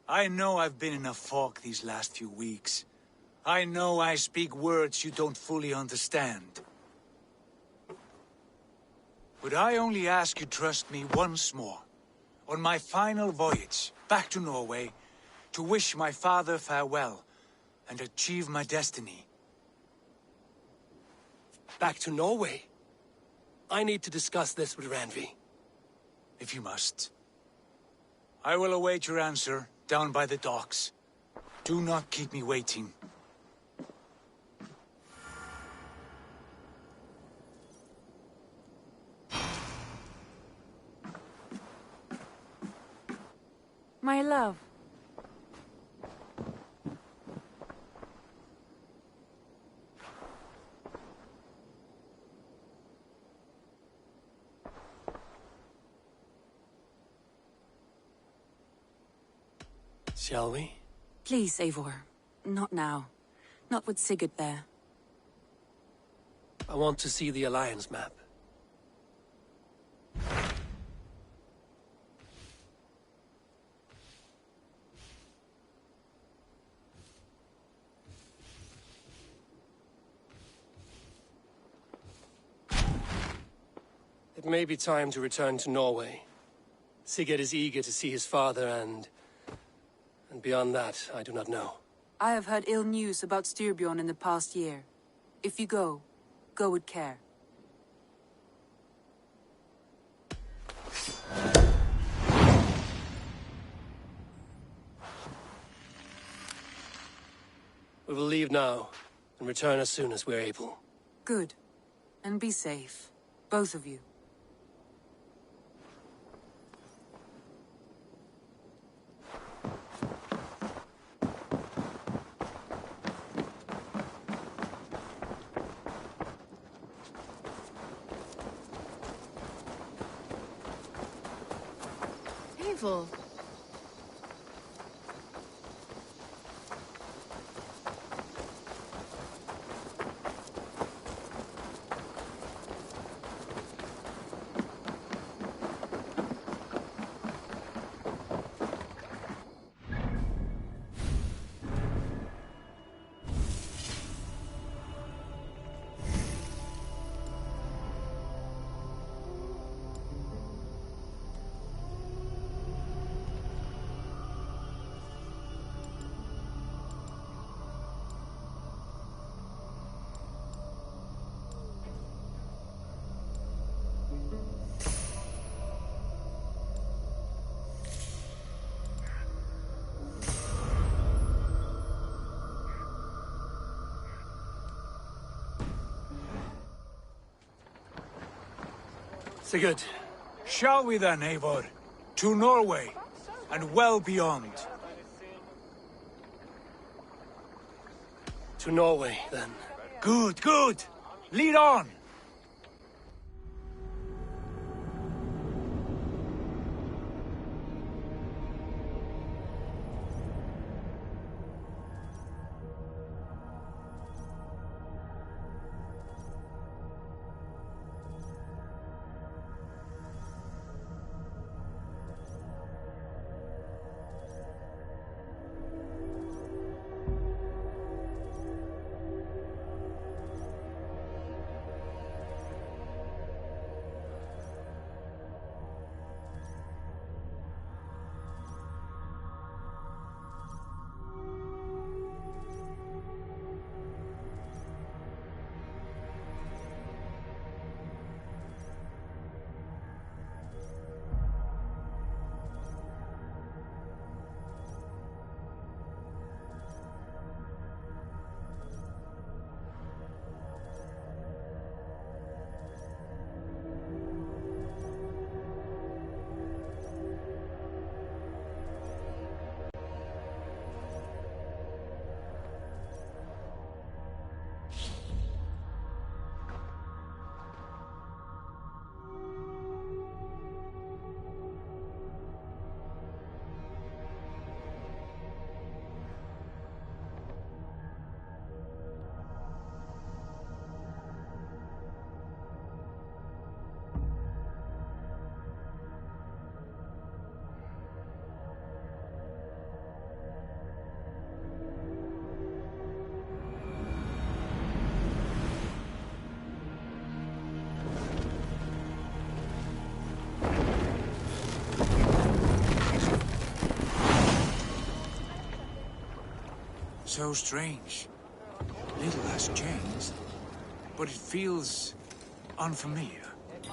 I know I've been in a fog these last few weeks. I know I speak words you don't fully understand. But I only ask you trust me once more. On my final voyage, back to Norway, to wish my father farewell, and achieve my destiny. Back to Norway? I need to discuss this with Randvi. If you must. I will await your answer, down by the docks. Do not keep me waiting. My love. Shall we? Please, Eivor. Not now. Not with Sigurd there. I want to see the Alliance map. It may be time to return to Norway. Sigurd is eager to see his father and beyond that, I do not know. I have heard ill news about Styrbjorn in the past year. If you go, go with care. We will leave now, and return as soon as we're able. Good. And be safe. Both of you. Evil. Sigurd. Shall we then, Eivor? To Norway, and well beyond. To Norway, then. Good, good! Lead on! So strange. Little has changed, but it feels unfamiliar.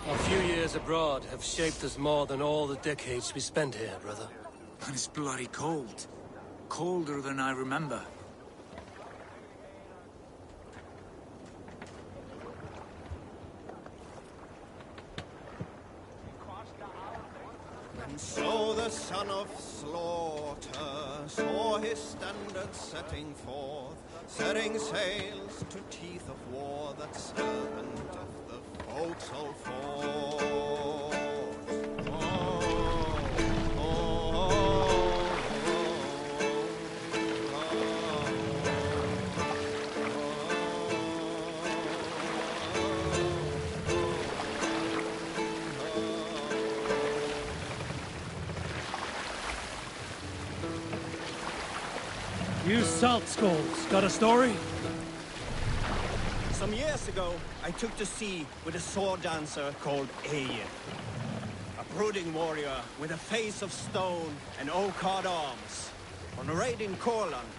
A few years abroad have shaped us more than all the decades we spent here, brother. And it's bloody cold. Colder than I remember. And so the son of slaughter saw his standard setting forth, setting sails to teeth of war that servant of the forecastle forth. You salt skulls, got a story? Some years ago, I took to sea with a sword dancer called Ayen. A brooding warrior with a face of stone and oak-hard arms. On a raid in Corland,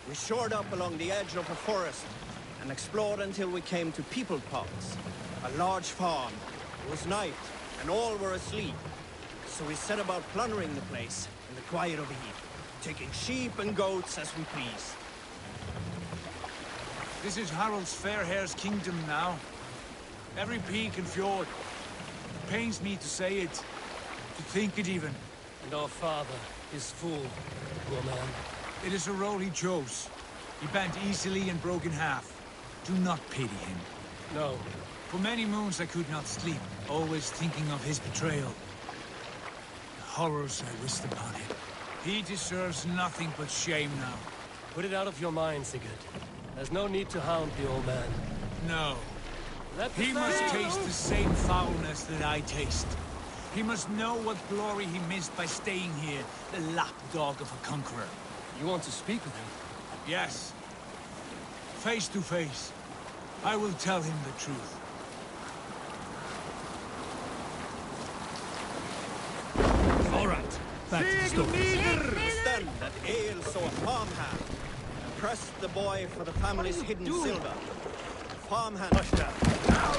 we shored up along the edge of a forest and explored until we came to People Pots, a large farm. It was night, and all were asleep. So we set about plundering the place in the quiet of eve, taking sheep and goats as we please. This is Harald's Fairhair's kingdom now. Every peak and fjord. Pains me to say it, to think it even. And our father is full, poor man. It is a role he chose. He bent easily and broke in half. Do not pity him. No. For many moons I could not sleep, always thinking of his betrayal. The horrors I wished upon him. He deserves nothing but shame now. Put it out of your mind, Sigurd. There's no need to hound the old man. No. Let He must taste the same foulness that I taste. He must know what glory he missed by staying here, the lapdog of a conqueror. You want to speak with him? Yes. Face to face. I will tell him the truth. All right. Back to the story. It was then that Ale saw a farmhand and pressed the boy for the family's hidden silver. The farmhand pushed down. Now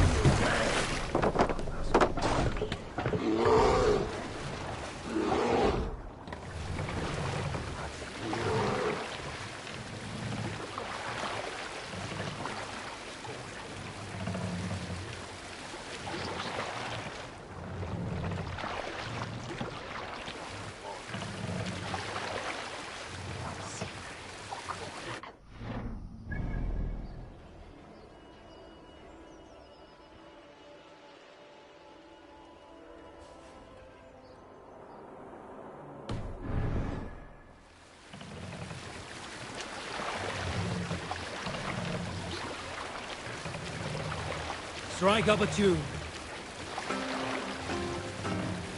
Strike up a tune.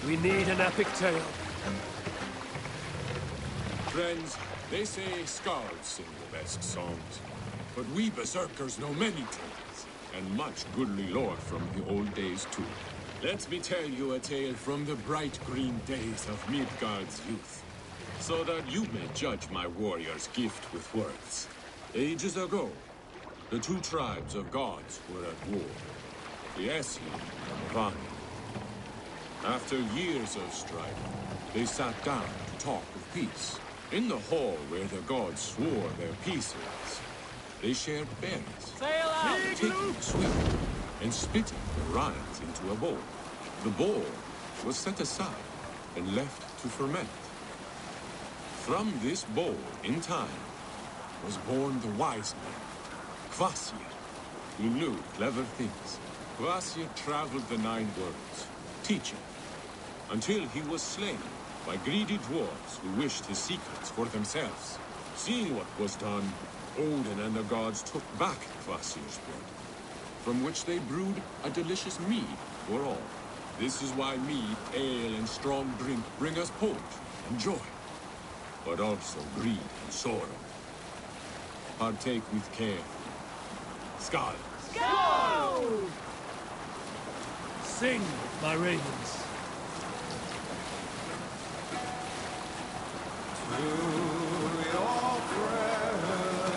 We need an epic tale. Friends, they say skalds sing the best songs, but we berserkers know many tales, and much goodly lore from the old days too. Let me tell you a tale from the bright green days of Midgard's youth, so that you may judge my warrior's gift with words. Ages ago, the two tribes of gods were at war, the Aesir and the Vani. After years of strife, they sat down to talk of peace. In the hall where the gods swore their peaces, they shared berries, taking a swing, and spitting the rinds into a bowl. The bowl was set aside and left to ferment. From this bowl, in time, was born the wise man, Kvasir, who knew clever things. Kvasir traveled the 9 worlds, teaching, until he was slain by greedy dwarves who wished his secrets for themselves. Seeing what was done, Odin and the gods took back Kvasir's blood, from which they brewed a delicious mead for all. This is why mead, ale, and strong drink bring us hope and joy, but also greed and sorrow. Partake with care. Skål! Sing, my ravens. to your presence.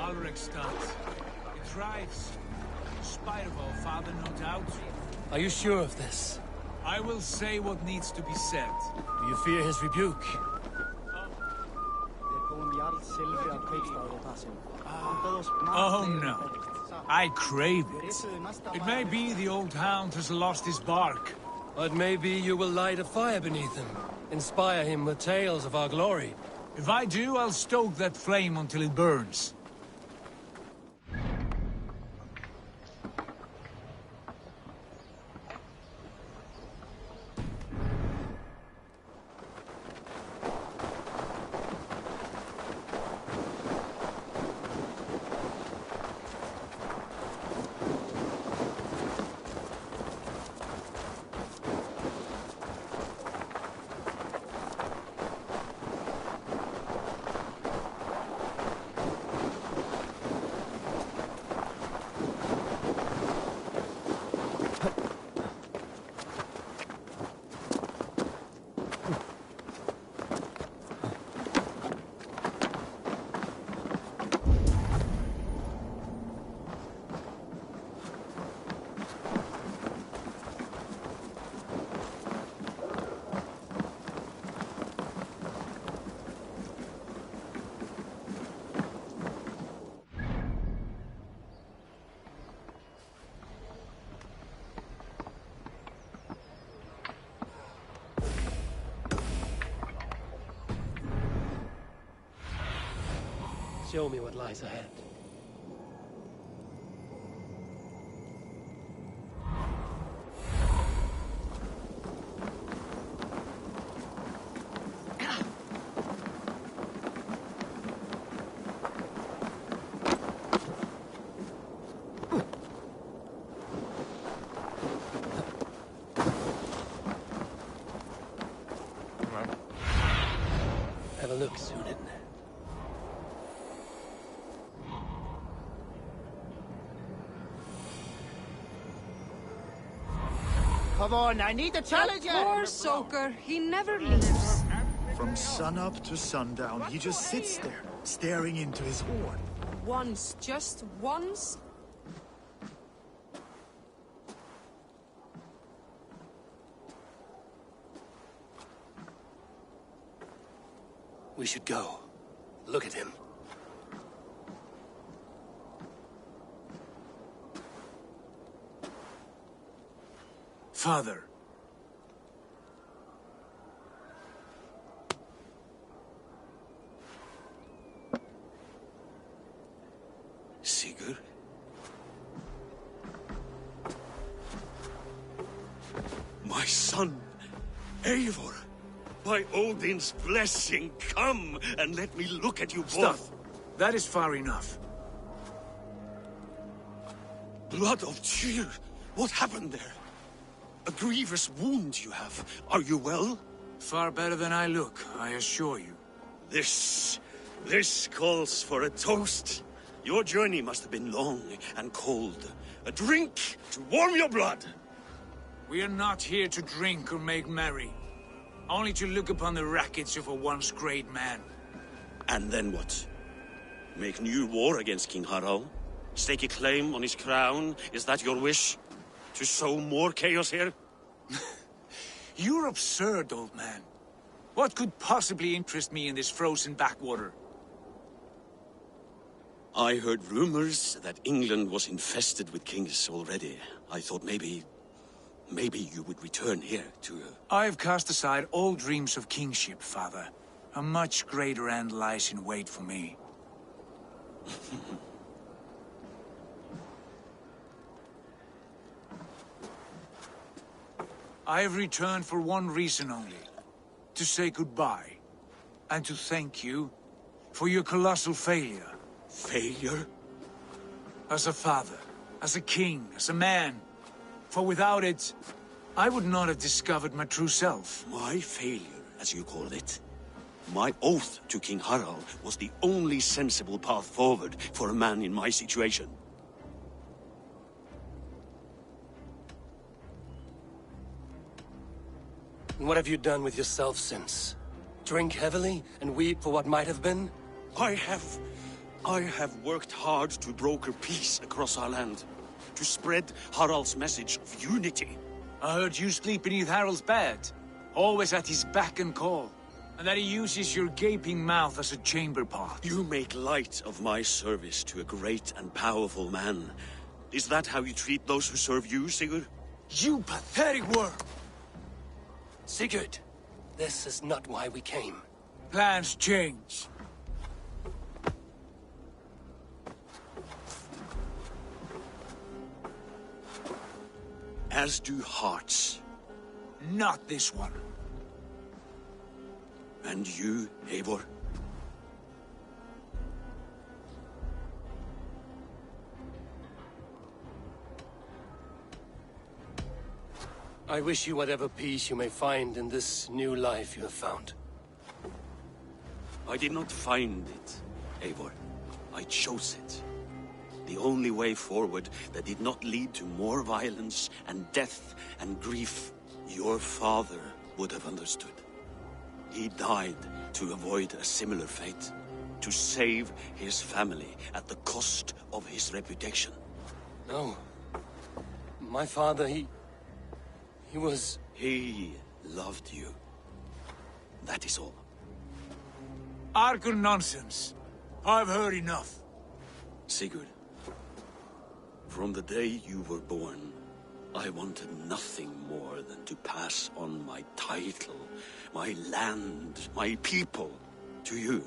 Alrekstad. It thrives. In spite of our father, no doubt. Are you sure of this? I will say what needs to be said. Do you fear his rebuke? Oh no. I crave it. It may be the old hound has lost his bark. But maybe you will light a fire beneath him. Inspire him with tales of our glory. If I do, I'll stoke that flame until it burns. Show me what lies ahead. Have a look, Sunan. Come on, I need to challenge you! Poor Soker, he never leaves. From sunup to sundown, he just sits there, staring into his horn. Once, just once. We should go. Look at him. Father. Sigurd? My son, Eivor! By Odin's blessing, come and let me look at you both. Stop. That is far enough. Blood of Tyr! What happened there? A grievous wound you have. Are you well? Far better than I look, I assure you. This calls for a toast. Your journey must have been long and cold. A drink to warm your blood. We are not here to drink or make merry. Only to look upon the wreckage of a once great man. And then what? Make new war against King Harald? Stake a claim on his crown? Is that your wish? To sow more chaos here? You're absurd, old man. What could possibly interest me in this frozen backwater? I heard rumors that England was infested with kings already. I thought maybe you would return here to... I've cast aside all dreams of kingship, father. A much greater end lies in wait for me. I have returned for one reason only. To say goodbye. And to thank you for your colossal failure. Failure? As a father, as a king, as a man. For without it, I would not have discovered my true self. My failure, as you call it. My oath to King Harald was the only sensible path forward for a man in my situation. And what have you done with yourself since? Drink heavily and weep for what might have been? I have I have worked hard to broker peace across our land, to spread Harald's message of unity. I heard you sleep beneath Harald's bed, always at his beck and call, and that he uses your gaping mouth as a chamber pot. You make light of my service to a great and powerful man. Is that how you treat those who serve you, Sigurd? You pathetic worm! Sigurd, this is not why we came. Plans change. As do hearts. Not this one. And you, Eivor? I wish you whatever peace you may find in this new life you have found. I did not find it, Eivor. I chose it. The only way forward that did not lead to more violence and death and grief. Your father would have understood. He died to avoid a similar fate. To save his family at the cost of his reputation. No. My father, he was... He loved you. That is all. Argon nonsense. I've heard enough. Sigurd, from the day you were born, I wanted nothing more than to pass on my title, my land, my people, to you.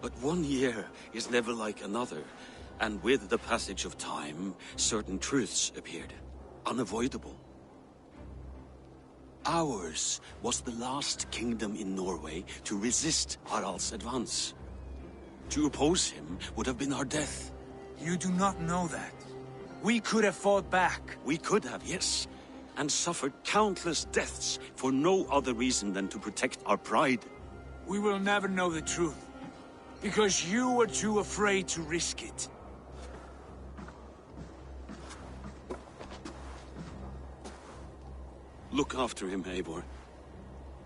But 1 year is never like another, and with the passage of time, certain truths appeared, unavoidable. Ours was the last kingdom in Norway to resist Harald's advance. To oppose him would have been our death. You do not know that. We could have fought back. We could have, yes, and suffered countless deaths for no other reason than to protect our pride. We will never know the truth, because you were too afraid to risk it. Look after him, Eivor.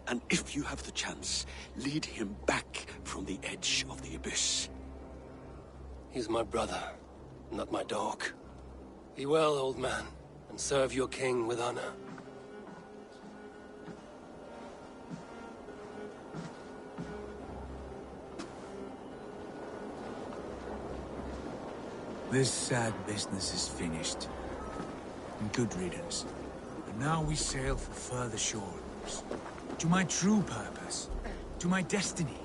And if you have the chance, lead him back from the edge of the abyss. He's my brother, not my dog. Be well, old man, and serve your king with honor. This sad business is finished. And good riddance. And now we sail for further shores. To my true purpose. To my destiny.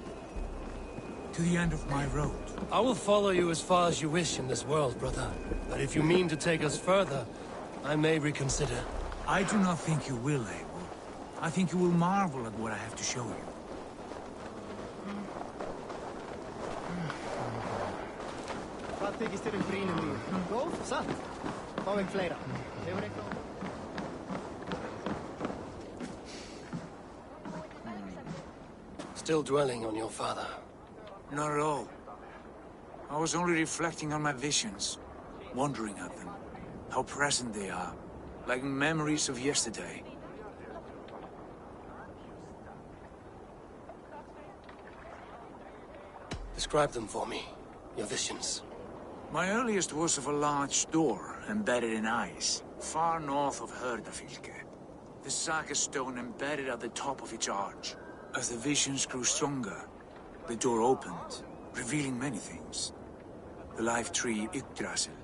To the end of my road. I will follow you as far as you wish in this world, brother. But if you mean to take us further, I may reconsider. I do not think you will, Eivor. I think you will marvel at what I have to show you. Hvað þykist þér brýnum dýr? Góð, satt. Fáum fleira. Hefur eitthvað... Still dwelling on your father? Not at all. I was only reflecting on my visions, wondering at them. How present they are, like memories of yesterday. Describe them for me, your visions. My earliest was of a large door embedded in ice, far north of Herdafylke. The saga stone embedded at the top of its arch. As the visions grew stronger, the door opened, revealing many things. The life tree Yggdrasil,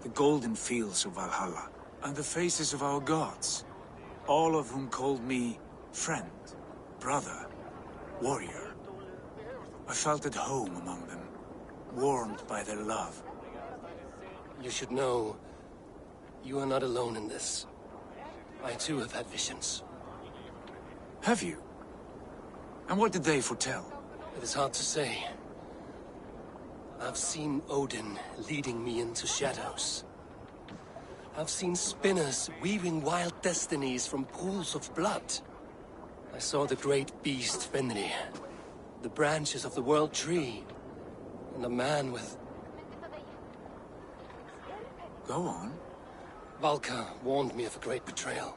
the golden fields of Valhalla, and the faces of our gods, all of whom called me friend, brother, warrior. I felt at home among them, warmed by their love. You should know, you are not alone in this. I too have had visions. Have you? And what did they foretell? It is hard to say. I've seen Odin leading me into shadows. I've seen spinners weaving wild destinies from pools of blood. I saw the great beast Fenrir, the branches of the world tree, and a man with... Go on. Valka warned me of a great betrayal.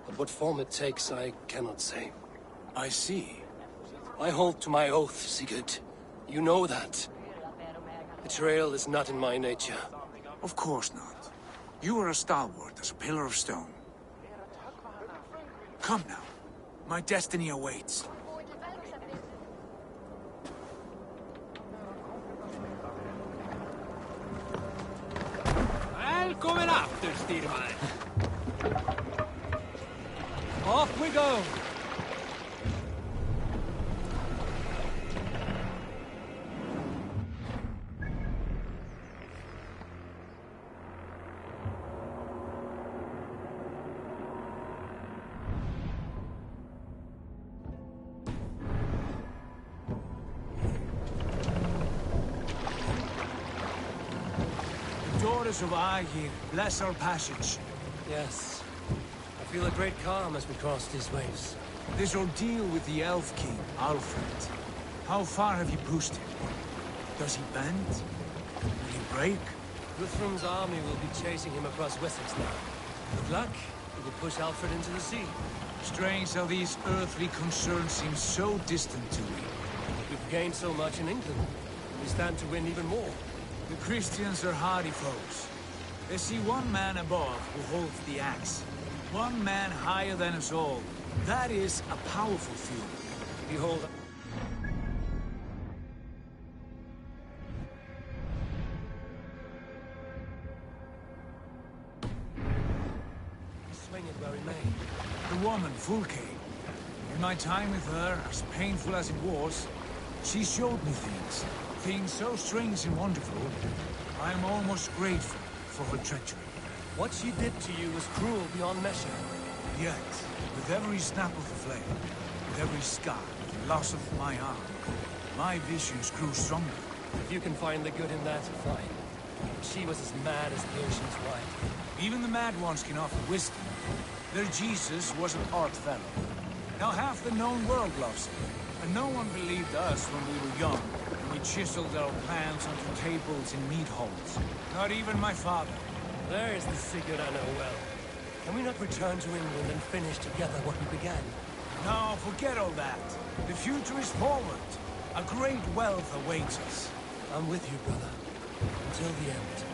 But what form it takes, I cannot say. I see. I hold to my oath, Sigurd. You know that. Betrayal is not in my nature. Of course not. You are a stalwart as a pillar of stone. Come now. My destiny awaits. Välkommen after, Styrman. Off we go. Daughters of Aegir, bless our passage. Yes. I feel a great calm as we cross these waves. This ordeal with the Elf King, Alfred. How far have you pushed him? Does he bend? Will he break? Guthrum's army will be chasing him across Wessex now. With luck, he will push Alfred into the sea. Strange how these earthly concerns seem so distant to me. We've gained so much in England. We stand to win even more. The Christians are hardy foes. They see one man above who holds the axe. One man higher than us all. That is a powerful feeling. Behold... Swing it where he may. The woman, Fulke. In my time with her, as painful as it was, she showed me things. Things so strange and wonderful, I am almost grateful for her treachery. What she did to you was cruel beyond measure. Yet, with every snap of the flame, with every scar, and loss of my arm, my visions grew stronger. If you can find the good in that, fine. She was as mad as the ocean's wide. Even the mad ones can offer wisdom. Their Jesus was an art fellow. Now half the known world loves him, and no one believed us when we were young. We chiseled our plans onto tables in meat halls. Not even my father. There is the Sigurd I know well. Can we not return to England and finish together what we began? No, forget all that. The future is forward. A great wealth awaits us. I'm with you, brother. Until the end.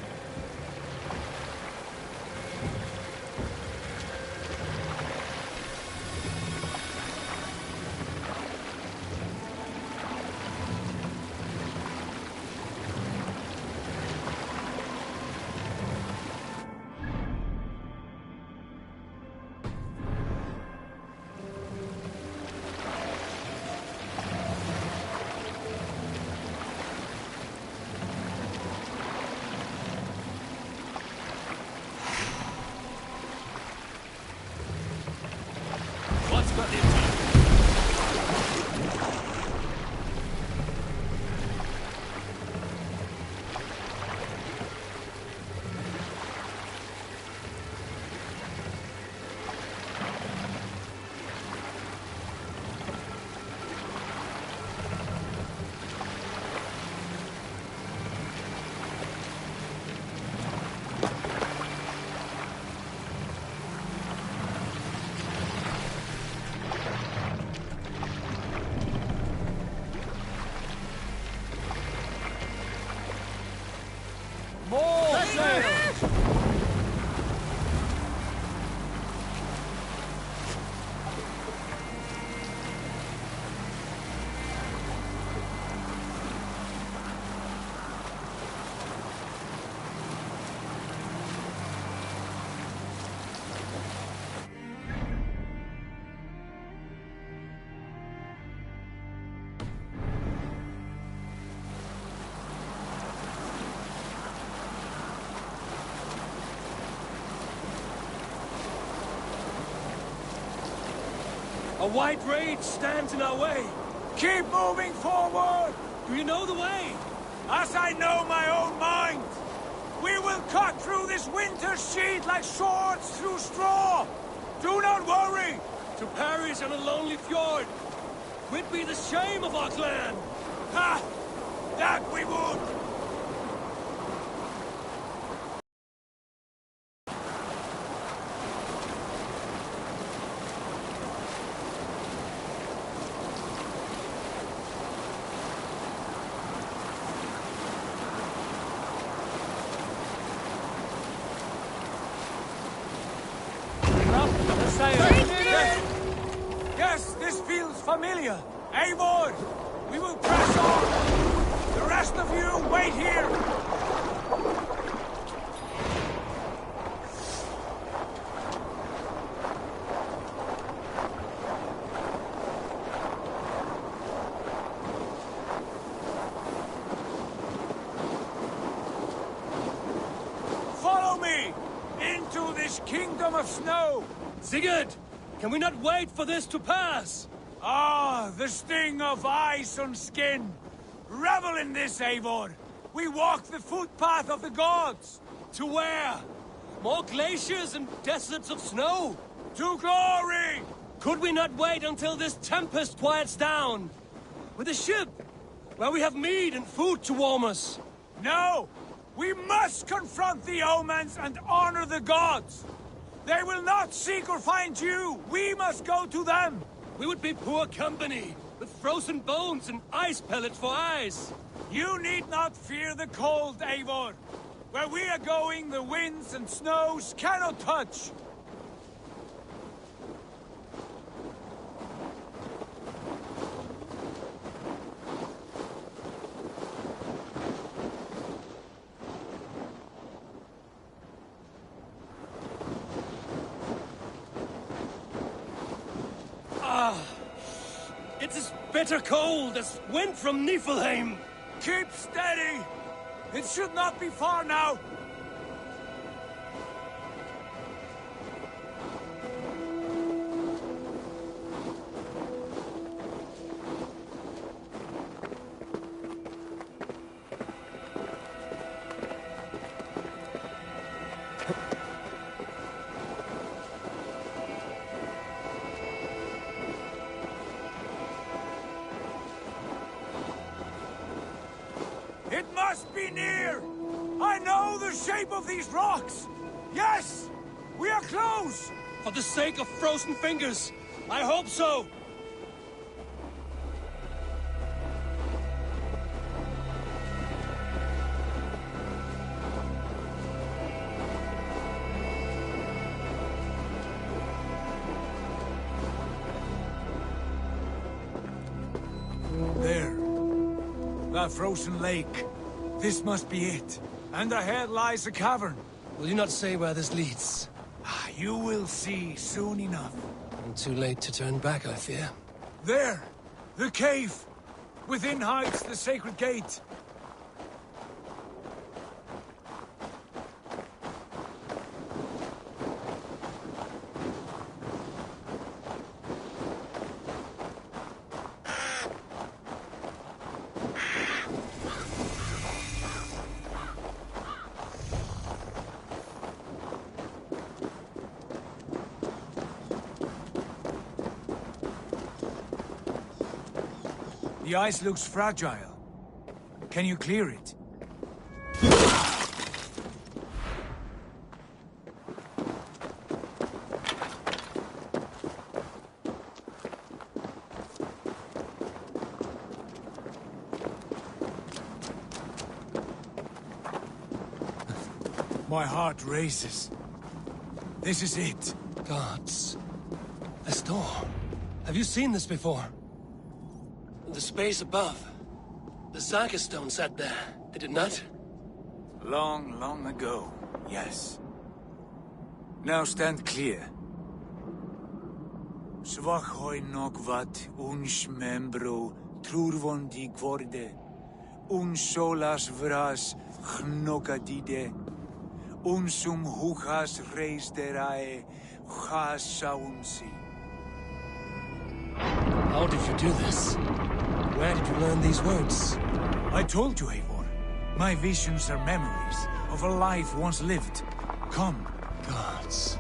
A white rage stands in our way. Keep moving forward! Do you know the way? As I know my own mind! We will cut through this winter sheet like swords through straw! Do not worry! To perish on a lonely fjord would be the shame of our clan! Ha! That we would! Sire! Yes, this feels familiar. Eivor, we will press on. The rest of you, wait here. Follow me into this kingdom of snow. Sigurd! Can we not wait for this to pass? Ah, the sting of ice on skin. Revel in this, Eivor. We walk the footpath of the gods. To where? More glaciers and deserts of snow? To glory! Could we not wait until this tempest quiets down? With a ship, where we have meat and food to warm us. No! We must confront the omens and honor the gods! They will not seek or find you! We must go to them! We would be poor company, with frozen bones and ice pellets for eyes. You need not fear the cold, Eivor. Where we are going, the winds and snows cannot touch. It's as bitter cold as wind from Niflheim. Keep steady! It should not be far now! It must be near! I know the shape of these rocks! Yes! We are close! For the sake of frozen fingers, I hope so. There. That frozen lake. This must be it. And ahead lies a cavern. Will you not say where this leads? You will see soon enough. Too late to turn back, I fear. There! The cave! Within hides the sacred gate. The ice looks fragile. Can you clear it? My heart races. This is it. Gods. This door. Have you seen this before? The space above. The Saga stone sat there, did it not? Long, long ago, yes. Now stand clear. Svachoi nokvat uns membro trurvondi gvorde, un solas vras gnokadide, unsum huchas reisterae chasaunsi. How did you do this? Where did you learn these words? I told you, Eivor. My visions are memories of a life once lived. Come. Gods.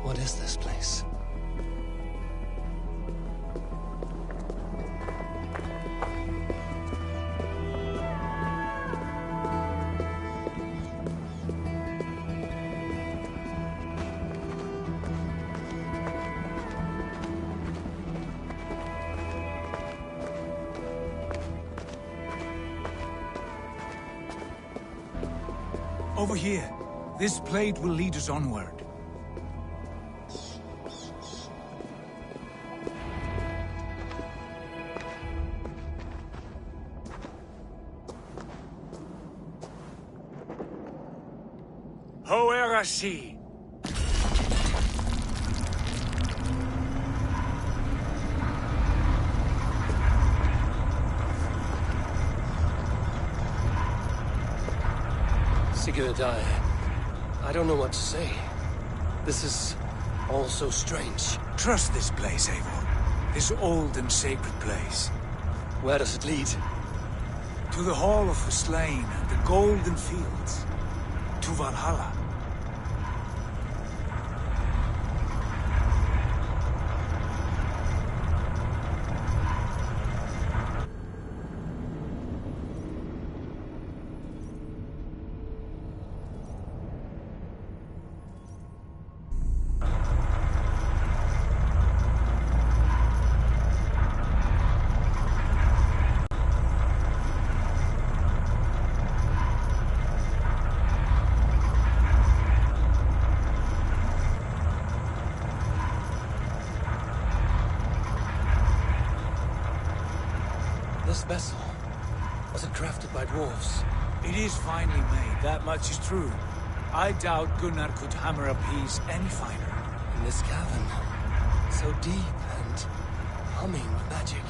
What is this place? Over here. This plate will lead us onward. Hoerasi. Sigurd, I don't know what to say. This is all so strange. Trust this place, Eivor. This old and sacred place. Where does it lead? To the Hall of the Slain and the Golden Fields. To Valhalla. This vessel, was it crafted by dwarves? It is finely made, that much is true. I doubt Gunnar could hammer a piece any finer. In this cavern, so deep and humming with magic.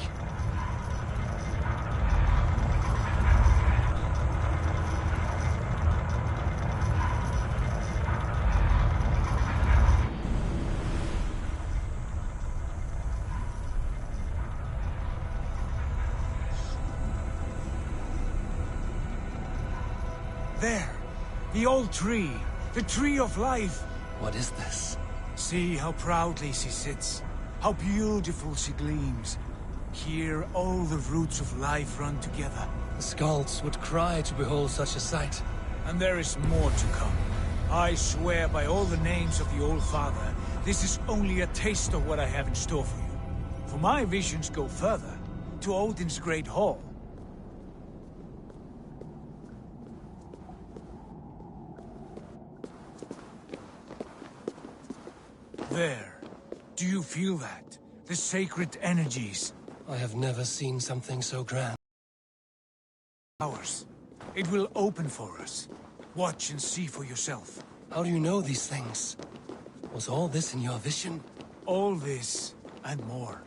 There! The old tree! The tree of life! What is this? See how proudly she sits. How beautiful she gleams. Here all the roots of life run together. The Skalds would cry to behold such a sight. And there is more to come. I swear by all the names of the Old Father, this is only a taste of what I have in store for you. For my visions go further, to Odin's Great Hall. There. Do you feel that? The sacred energies. I have never seen something so grand. Ours. It will open for us. Watch and see for yourself. How do you know these things? Was all this in your vision? All this and more.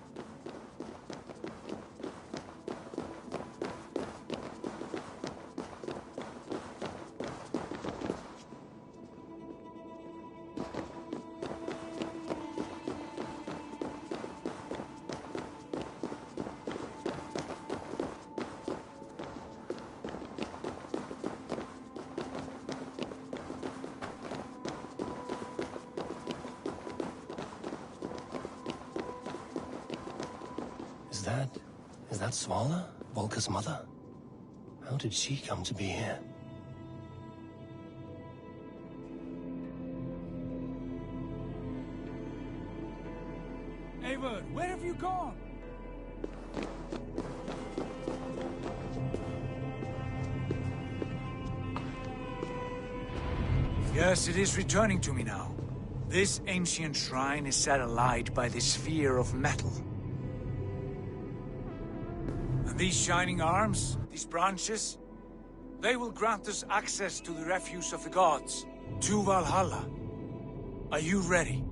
Is that Svala, Volka's mother? How did she come to be here? Eivor, where have you gone? Yes, it is returning to me now. This ancient shrine is set alight by this sphere of metal. And these shining arms, these branches, they will grant us access to the refuse of the gods, to Valhalla. Are you ready?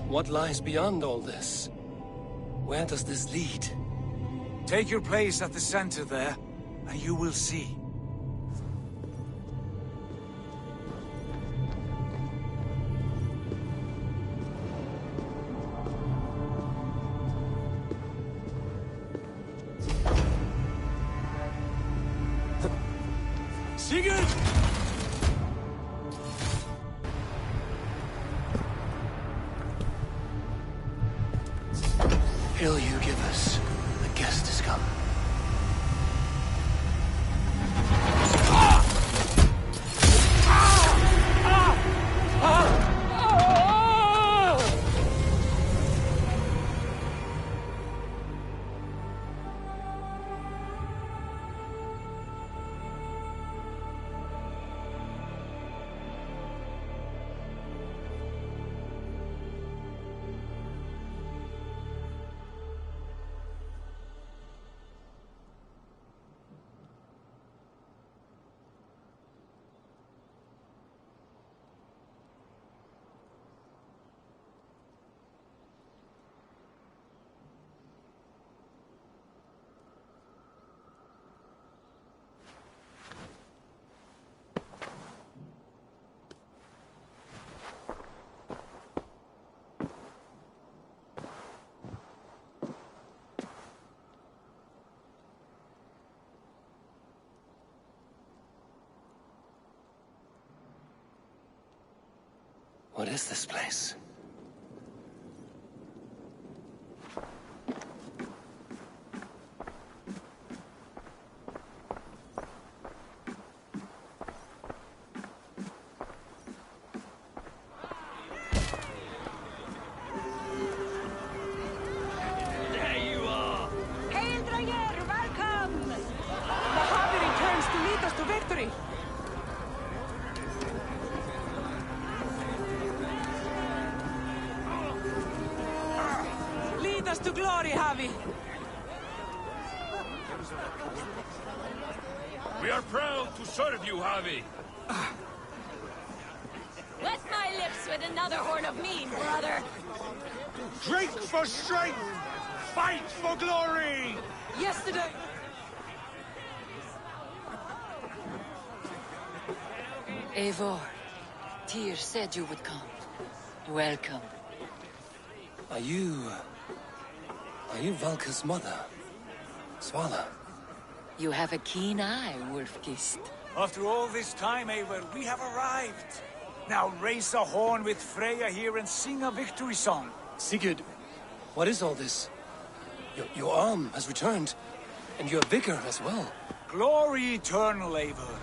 What lies beyond all this? Where does this lead? Take your place at the center there, and you will see. Sigurd! Hail you give us. The guest has come. What is this place? To glory, Javi. We are proud to serve you, Javi. Wet my lips with another horn of mead, brother. Drink for strength! Fight for glory! Yesterday... Eivor, Tyr said you would come. Welcome. Are you Valka's mother? Svala? You have a keen eye, Wolfgist. After all this time, Eivor, we have arrived. Now raise a horn with Freya here and sing a victory song. Sigurd, what is all this? Your arm has returned, and your vigor as well. Glory eternal, Eivor.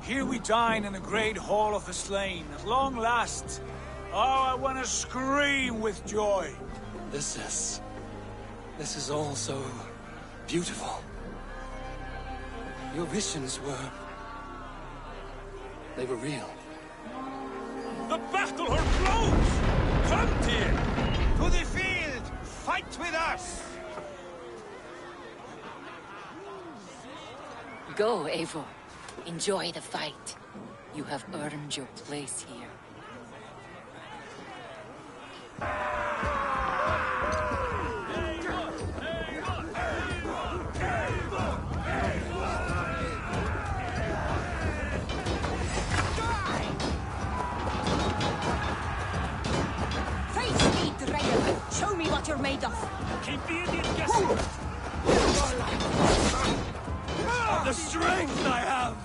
Here we dine in the great hall of the slain, at long last. Oh, I want to scream with joy. This is all so beautiful. Your visions they were real. The battle are close! Come, Tyr! To the field! Fight with us! Go, Eivor. Enjoy the fight. You have earned your place here. Show me what you're made of. Keep the idiot guessing! The strength I have!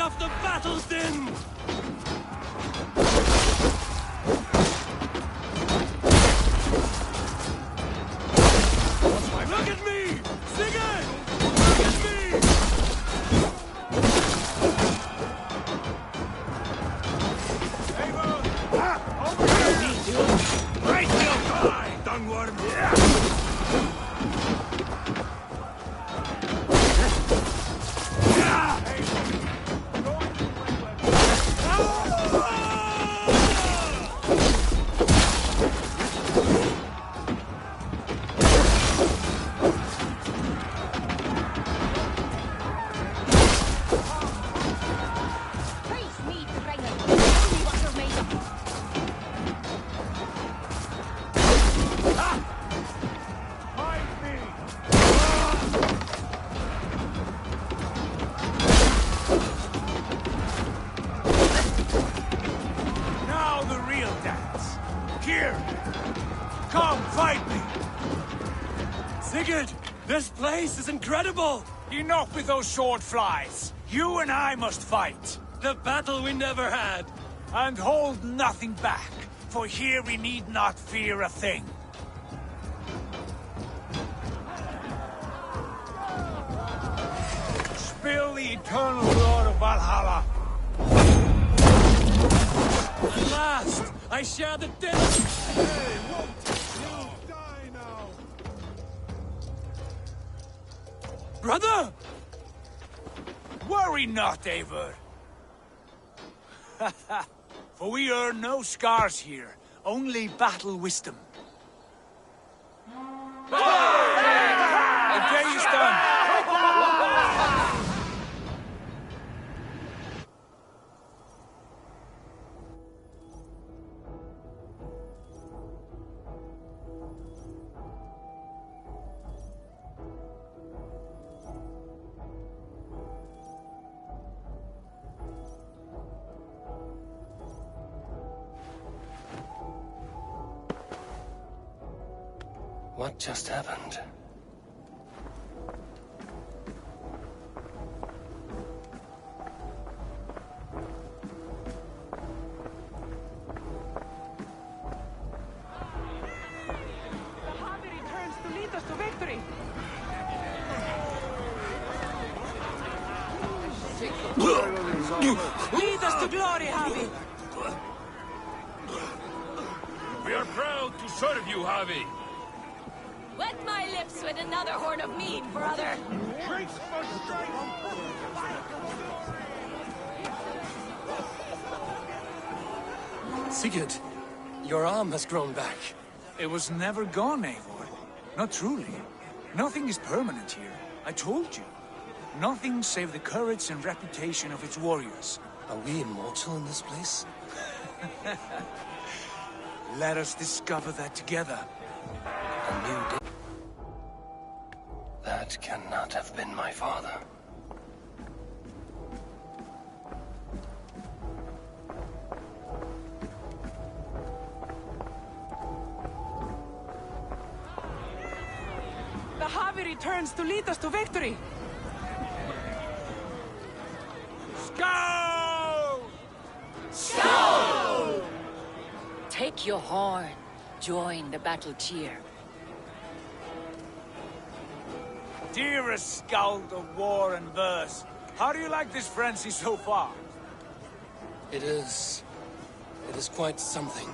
Of the battle's din! Look at me! Sigurd! Look at me! Over here! Right, you die, Dungworm! Come, fight me! Sigurd, this place is incredible! Enough with those sword flies! You and I must fight! The battle we never had! And hold nothing back, for here we need not fear a thing. Spill the eternal blood of Valhalla! At last, I share the death! Hey, won't you die now? Brother! Worry not, Eivor. For we earn no scars here, only battle wisdom. The day is done. What just happened? Lead us to glory, Javi! We are proud to serve you, Javi. Wet my lips with another horn of mead, brother. Sigurd, your arm has grown back. It was never gone, Eivor. Not truly. Nothing is permanent here. I told you. Nothing save the courage and reputation of its warriors. Are we immortal in this place? Let us discover that together. A new day. That cannot have been my father. The Javi returns to lead us to victory! Scout! Scout! Take your horn. Join the battle cheer. Dearest scout of war and verse, how do you like this frenzy so far? It is quite something.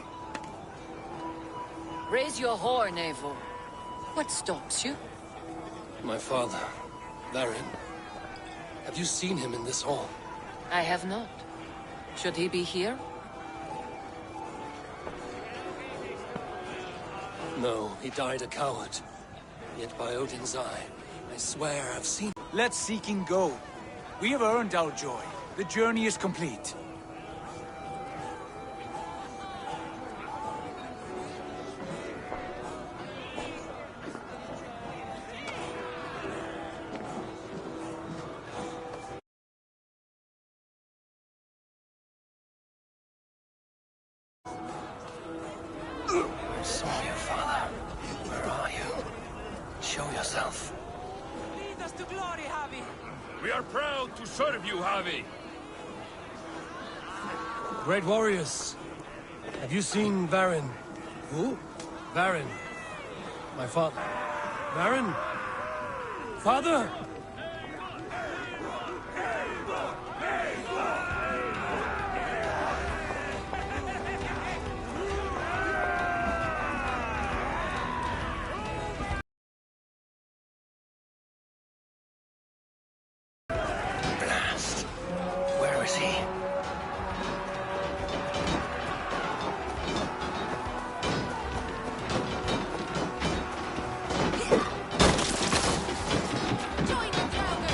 Raise your horn, Eivor. What stops you? My father, Varin. Have you seen him in this hall? I have not. Should he be here? No, he died a coward. Yet by Odin's eye, I swear I've seen... Let's seek and go. We have earned our joy. The journey is complete. I saw you, father. Where are you? Show yourself. Lead us to glory, Javi! We are proud to serve you, Javi. Great warriors. Have you seen Varin? Who? Varin. My father. Varin? Father! Blast. Where is he? Join the Draugr!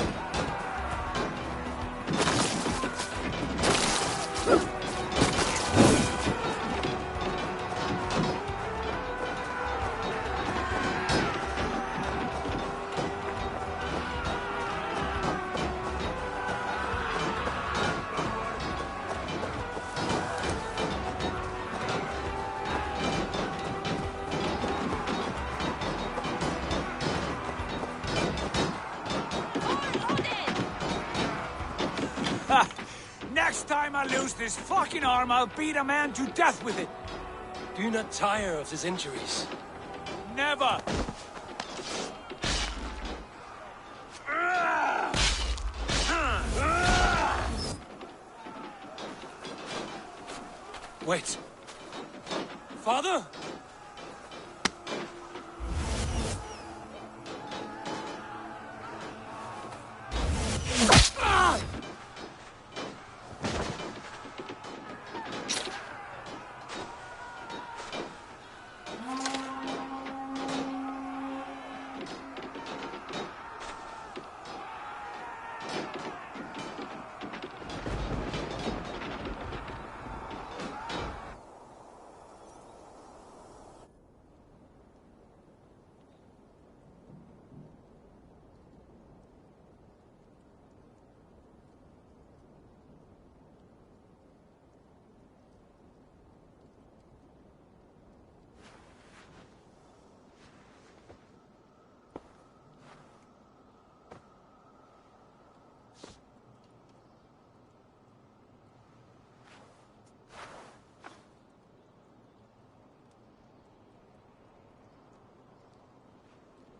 Ha! Next time I lose this fucking arm, I'll beat a man to death with it! Do you not tire of his injuries? Never! Wait. Father?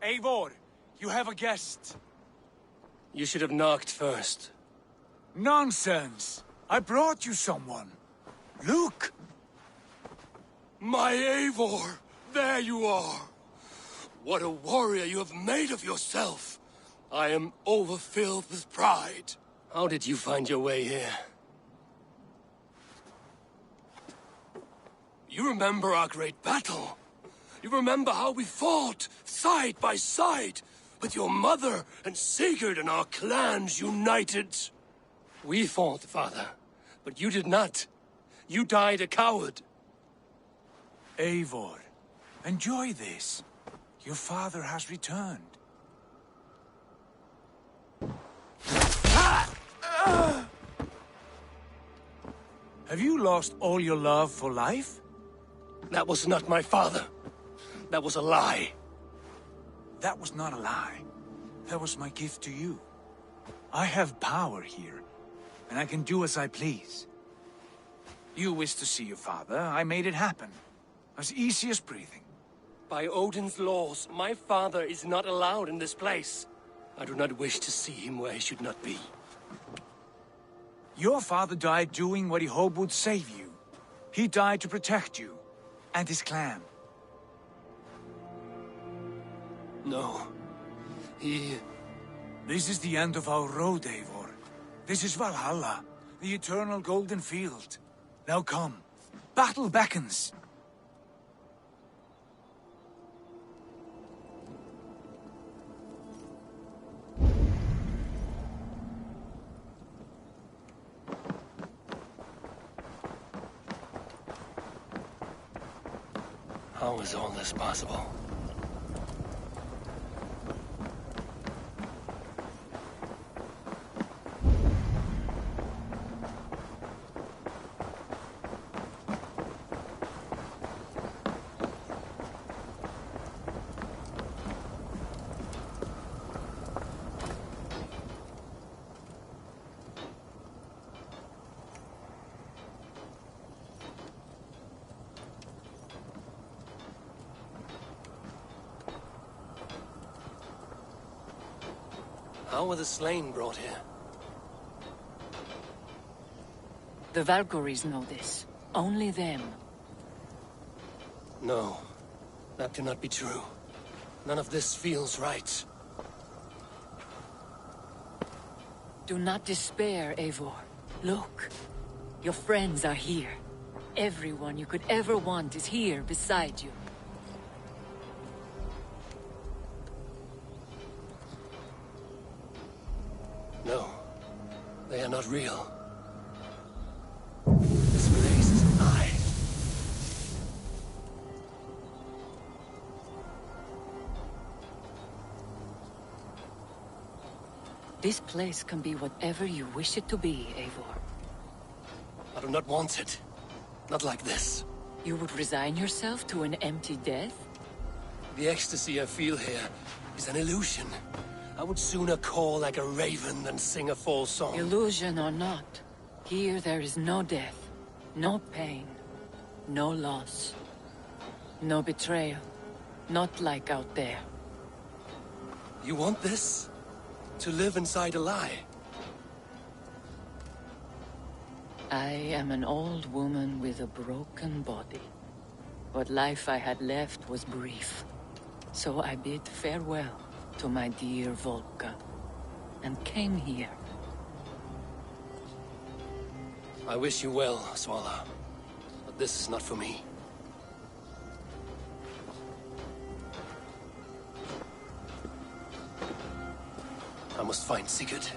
Eivor, you have a guest. You should have knocked first. Nonsense! I brought you someone. Look! My Eivor! There you are! What a warrior you have made of yourself! I am overfilled with pride. How did you find your way here? You remember our great battle? You remember how we fought, side by side, with your mother and Sigurd and our clans united? We fought, father, but you did not. You died a coward. Eivor, enjoy this. Your father has returned. Have you lost all your love for life? That was not my father. That was a lie. That was not a lie. That was my gift to you. I have power here, and I can do as I please. You wished to see your father, I made it happen. As easy as breathing. By Odin's laws, my father is not allowed in this place. I do not wish to see him where he should not be. Your father died doing what he hoped would save you. He died to protect you, and his clan. No. This is the end of our road, Eivor. This is Valhalla, the eternal golden field. Now come. Battle beckons. How is all this possible? How were the slain brought here? The Valkyries know this. Only them. No. That cannot be true. None of this feels right. Do not despair, Eivor. Look. Your friends are here. Everyone you could ever want is here beside you. No. They are not real. This place is a lie. This place can be whatever you wish it to be, Eivor. I do not want it. Not like this. You would resign yourself to an empty death? The ecstasy I feel here is an illusion. I would sooner call like a raven than sing a false song. Illusion or not, here there is no death, no pain, no loss, no betrayal. Not like out there. You want this? To live inside a lie? I am an old woman with a broken body. What life I had left was brief. So I bid farewell to my dear Volka, and came here. I wish you well, Svala. But this is not for me. I must find Sigurd.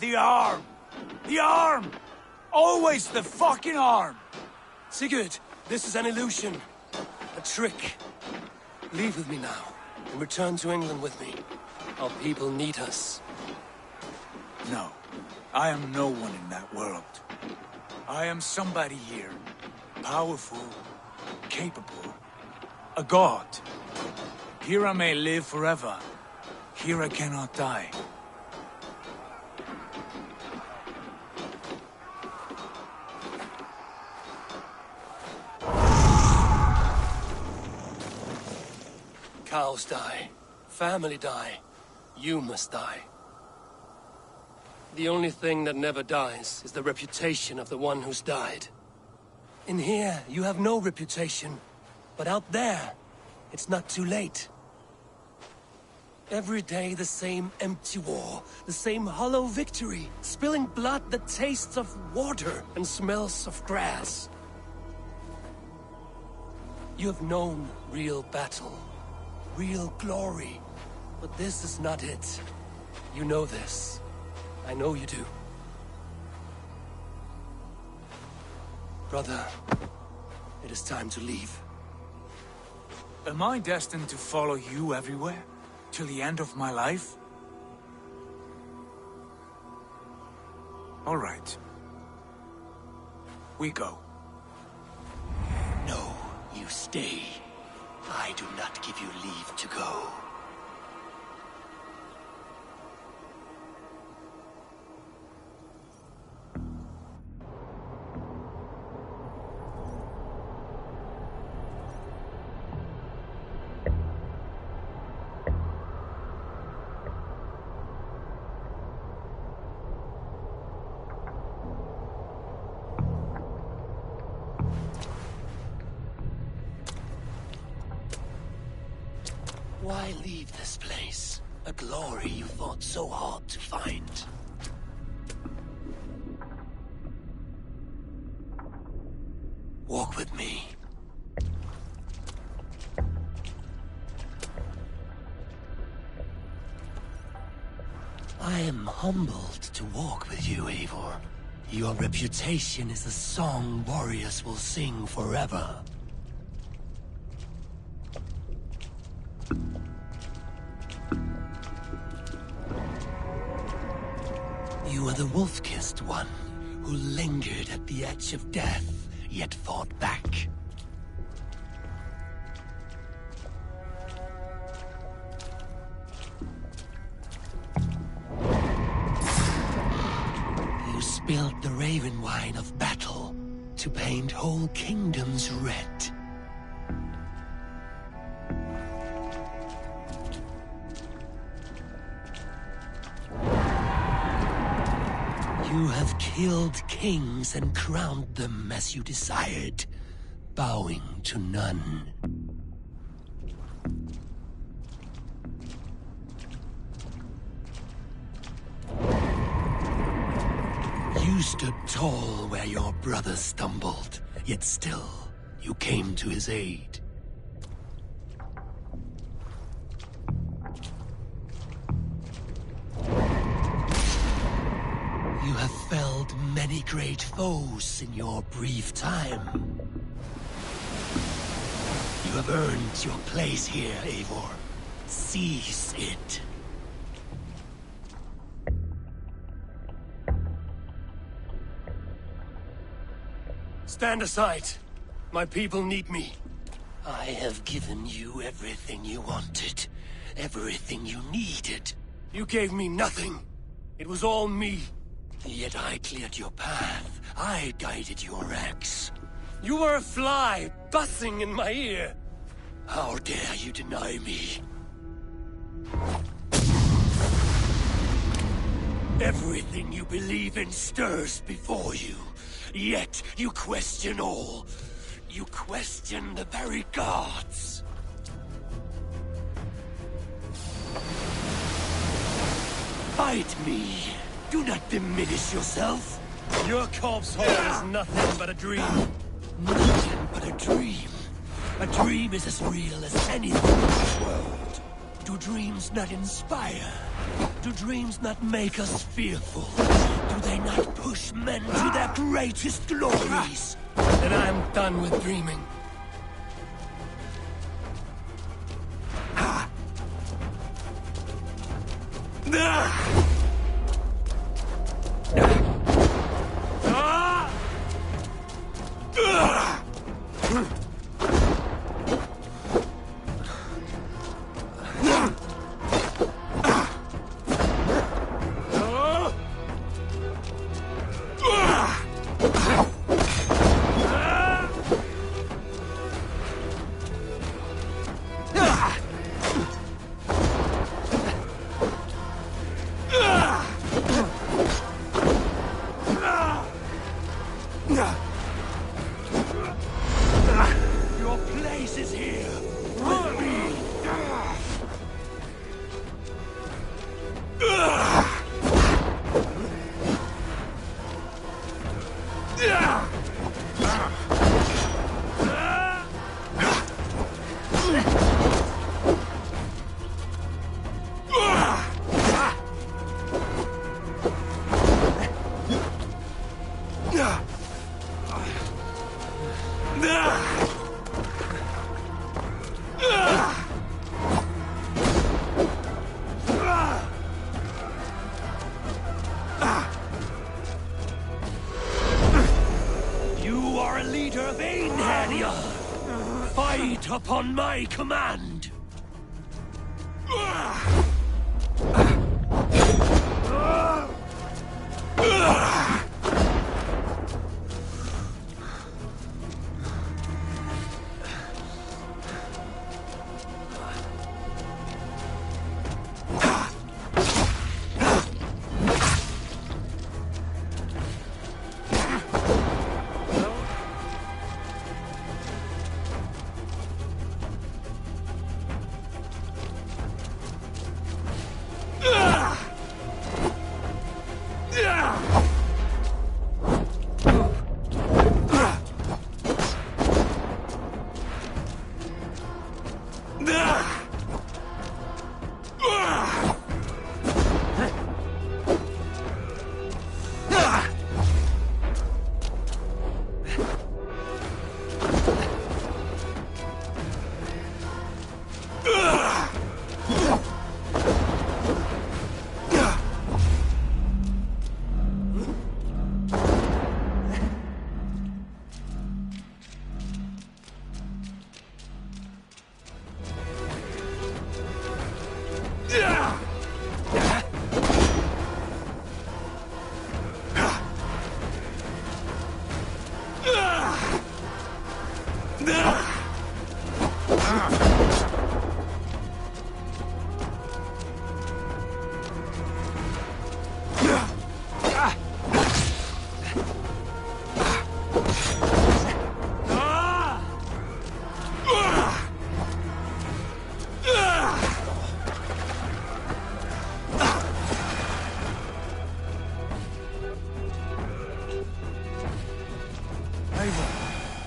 The arm! The arm! Always the fucking arm! Sigurd, this is an illusion. A trick. Leave with me now, and return to England with me. Our people need us. No. I am no one in that world. I am somebody here. Powerful. Capable. A god. Here I may live forever. Here I cannot die. Cows die. Family die. You must die. The only thing that never dies is the reputation of the one who's died. In here, you have no reputation. But out there, it's not too late. Every day the same empty war, the same hollow victory, spilling blood that tastes of water and smells of grass. You have known real battle, real glory, but this is not it. You know this. I know you do. Brother, it is time to leave. Am I destined to follow you everywhere? Till the end of my life? All right. We go. No, you stay. I do not give you leave to go. Why leave this place? A glory you fought so hard to find. Walk with me. I am humbled to walk with you, Eivor. Your reputation is a song warriors will sing forever. You are the wolf-kissed one, who lingered at the edge of death, yet fought back. You spilled the raven wine of battle to paint whole kingdoms red. You have killed kings and crowned them as you desired, bowing to none. You stood tall where your brother stumbled, yet still you came to his aid. You have felled many great foes in your brief time. You have earned your place here, Eivor. Seize it. Stand aside. My people need me. I have given you everything you wanted. Everything you needed. You gave me nothing. It was all me. Yet I cleared your path. I guided your axe. You were a fly, buzzing in my ear. How dare you deny me? Everything you believe in stirs before you. Yet you question all. You question the very gods. Fight me. Do not diminish yourself. Your corpse hole is nothing but a dream. Nothing but a dream. A dream is as real as anything in this world. Do dreams not inspire? Do dreams not make us fearful? Do they not push men to their greatest glories? Then I'm done with dreaming. Your place is here, with me. You are a leader of Einherjar. Fight upon my command.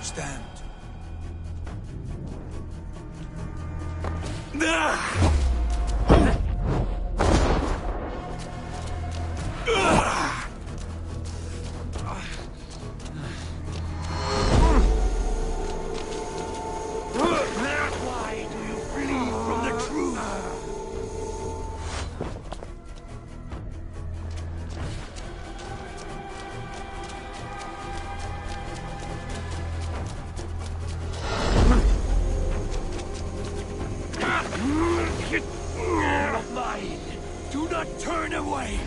Stand. Why do you flee from the truth? Of mine. Do not turn away.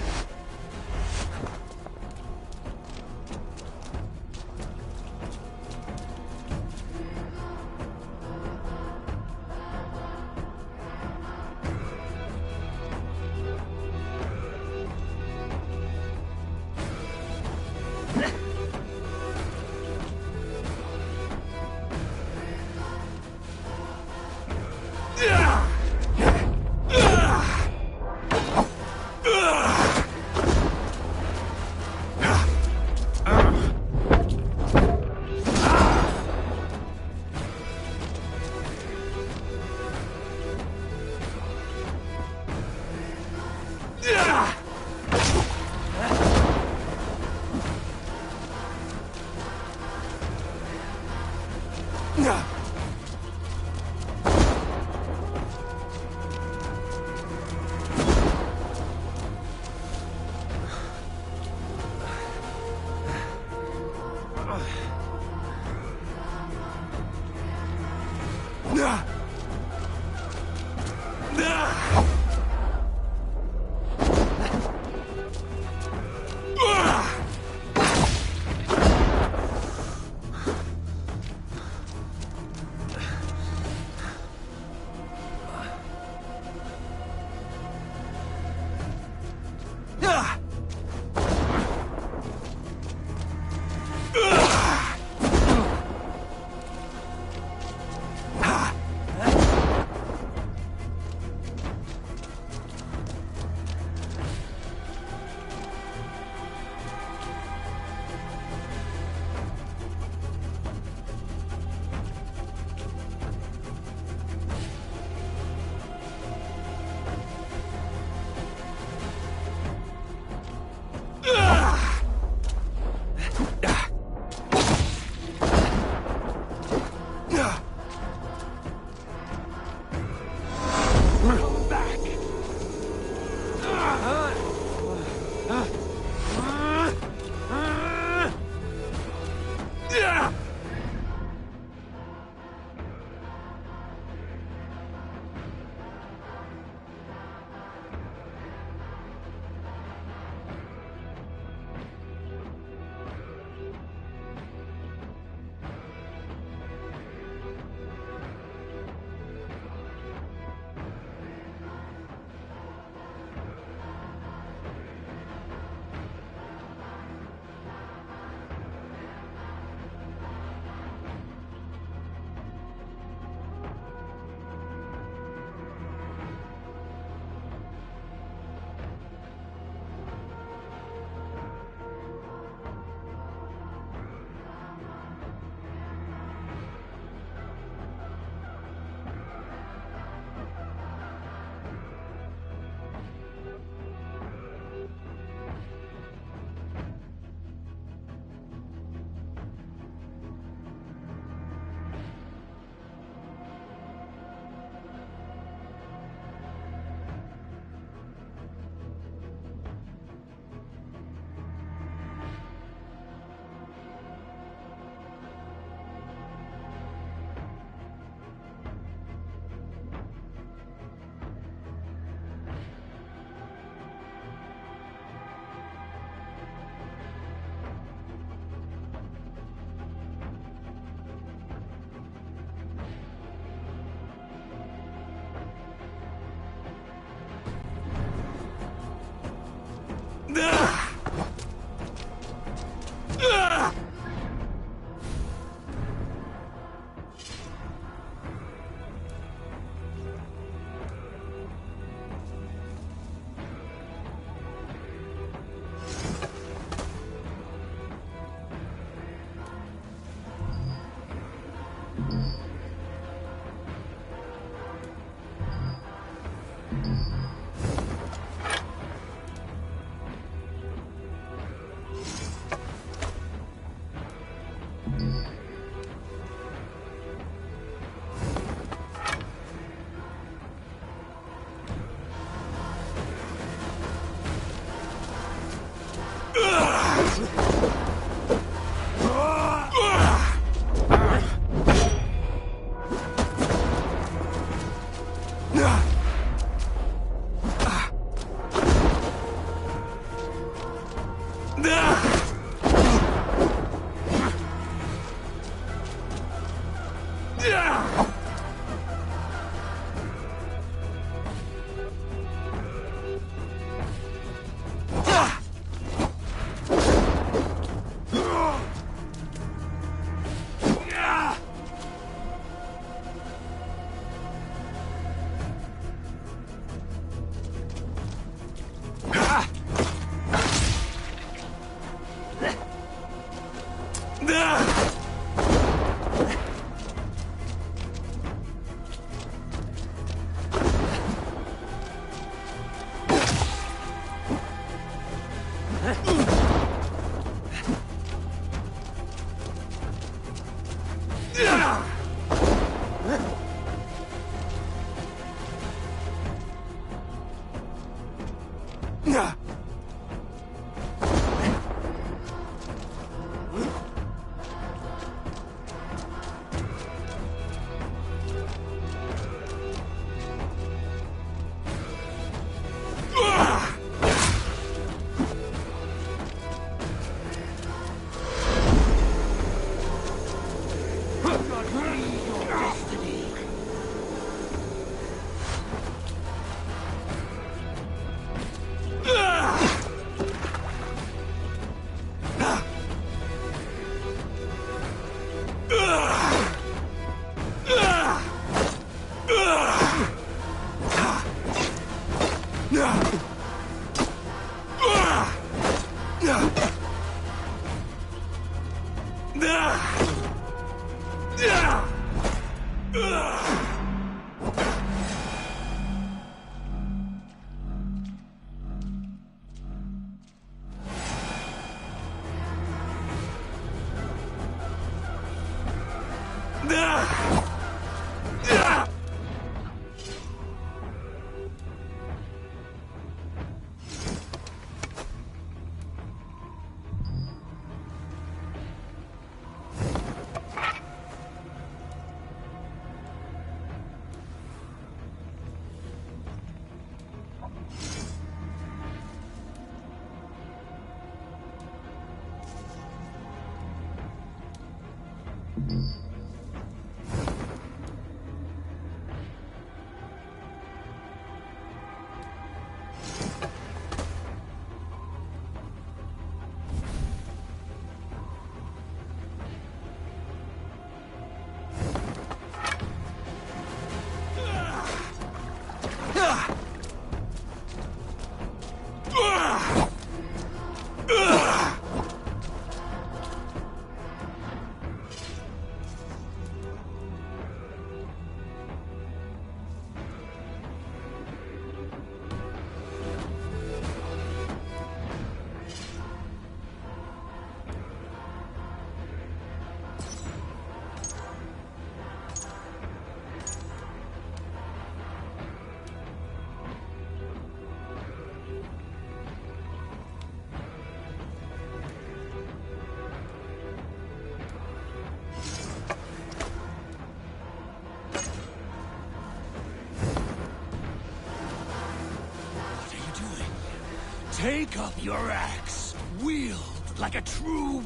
Take up your axe, wield like a true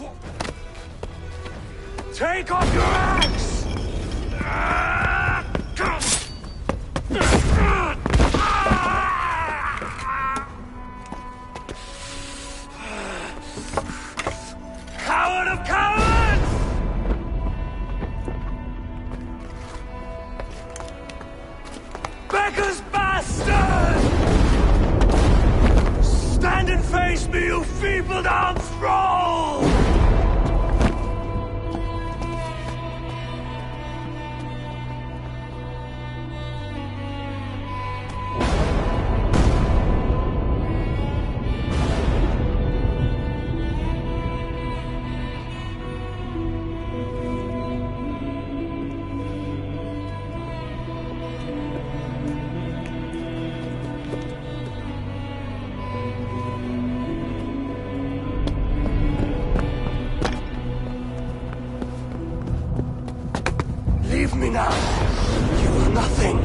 Take up your axe! Coward of cowards! Beggar's bastard! Stand and face me, you feeble-armed thrall! Leave me now. You are nothing.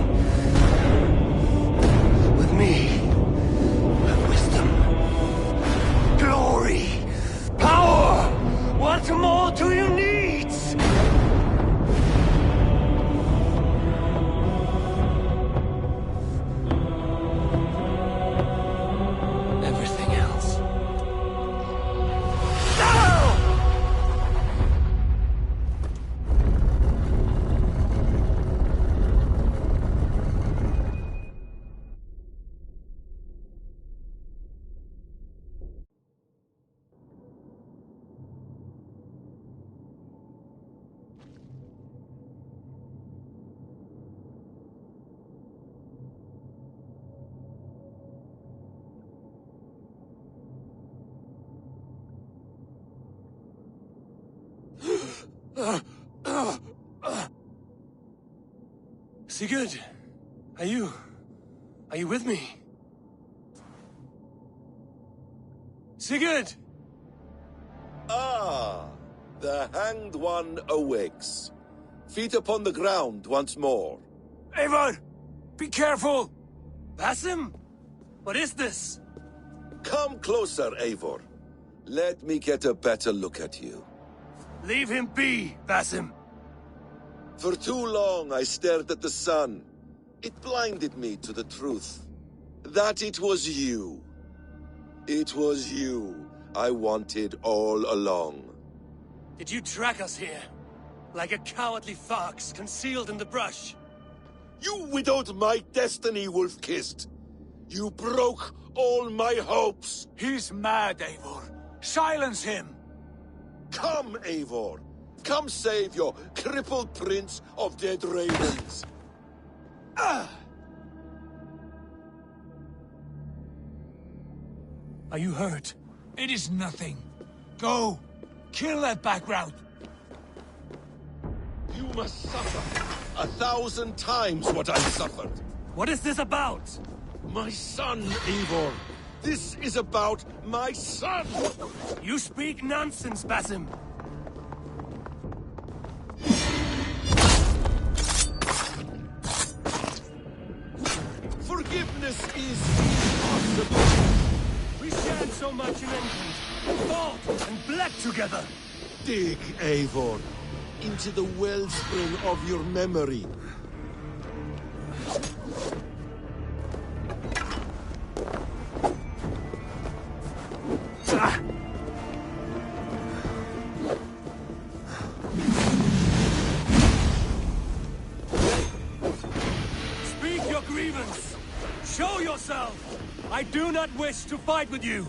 With me, have wisdom, glory, power. What more do you need? Everything else. No! Sigurd, are you with me? Sigurd! Ah, the hanged one awakes. Feet upon the ground once more. Eivor! Be careful! Basim? What is this? Come closer, Eivor. Let me get a better look at you. Leave him be, Basim. For too long I stared at the sun. It blinded me to the truth. That it was you. It was you I wanted all along. Did you track us here? Like a cowardly fox concealed in the brush? You widowed my destiny, wolf-kissed. You broke all my hopes. He's mad, Eivor. Silence him! Come, Eivor. Come save your crippled prince of dead ravens. Are you hurt? It is nothing. Go! Kill that background! You must suffer 1,000 times what I suffered. What is this about? My son, Eivor. This is about my son! You speak nonsense, Basim. Forgiveness is impossible. We shared so much in England, fought and bled together. Dig, Eivor, into the wellspring of your memory. Speak your grievance. Show yourself. I do not wish to fight with you.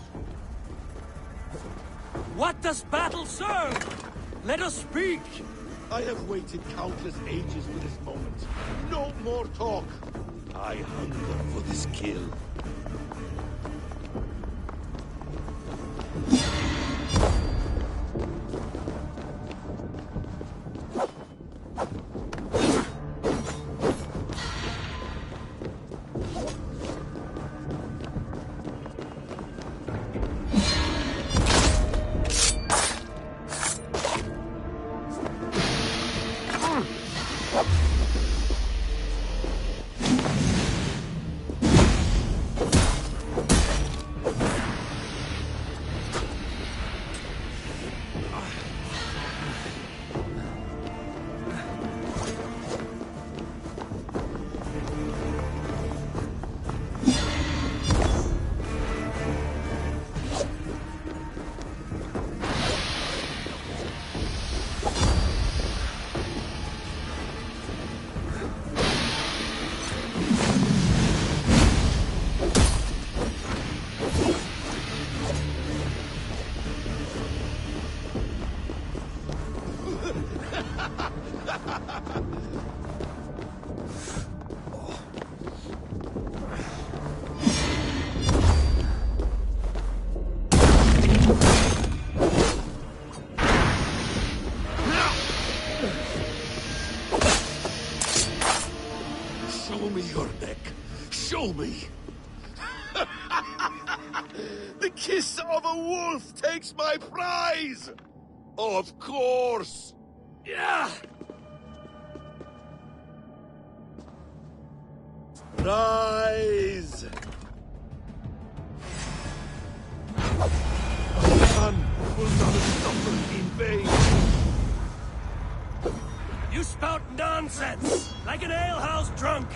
What does battle serve? Let us speak. I have waited countless ages for this moment. No more talk. I hunger for this kill. Show me your neck. Show me. The kiss of a wolf takes my prize. Of course. Yeah. Rise. The sun will not suffer in vain. You spout nonsense, like an alehouse drunk.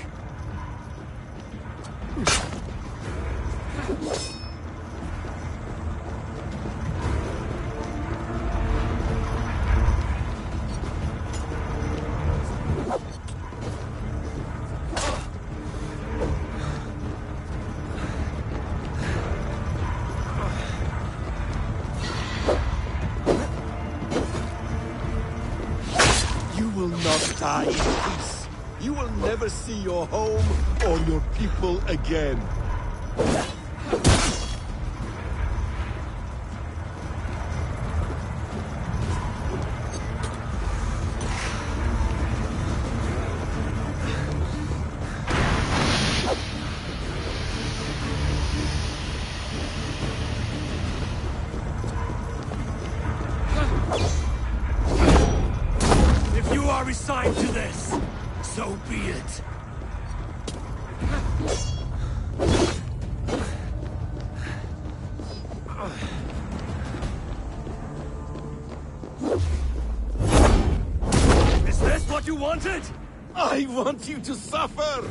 You will not die in peace. You will never see your home or your people again. be it. Is this what you wanted? I want you to suffer!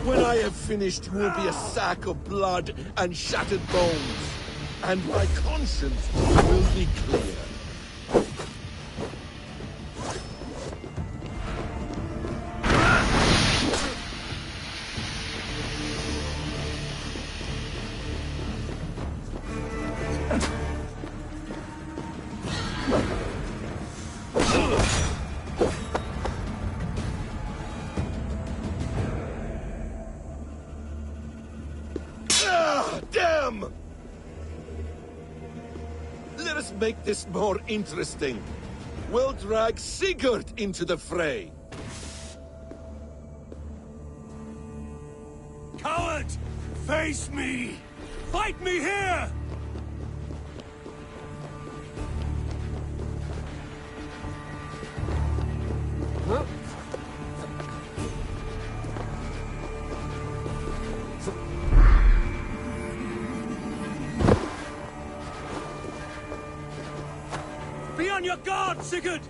When I have finished, you will be a sack of blood and shattered bones. And my conscience will be clear. Damn! Let us make this more interesting. We'll drag Sigurd into the fray. Coward! Face me! Fight me here! Huh? Be on your guard, Sigurd!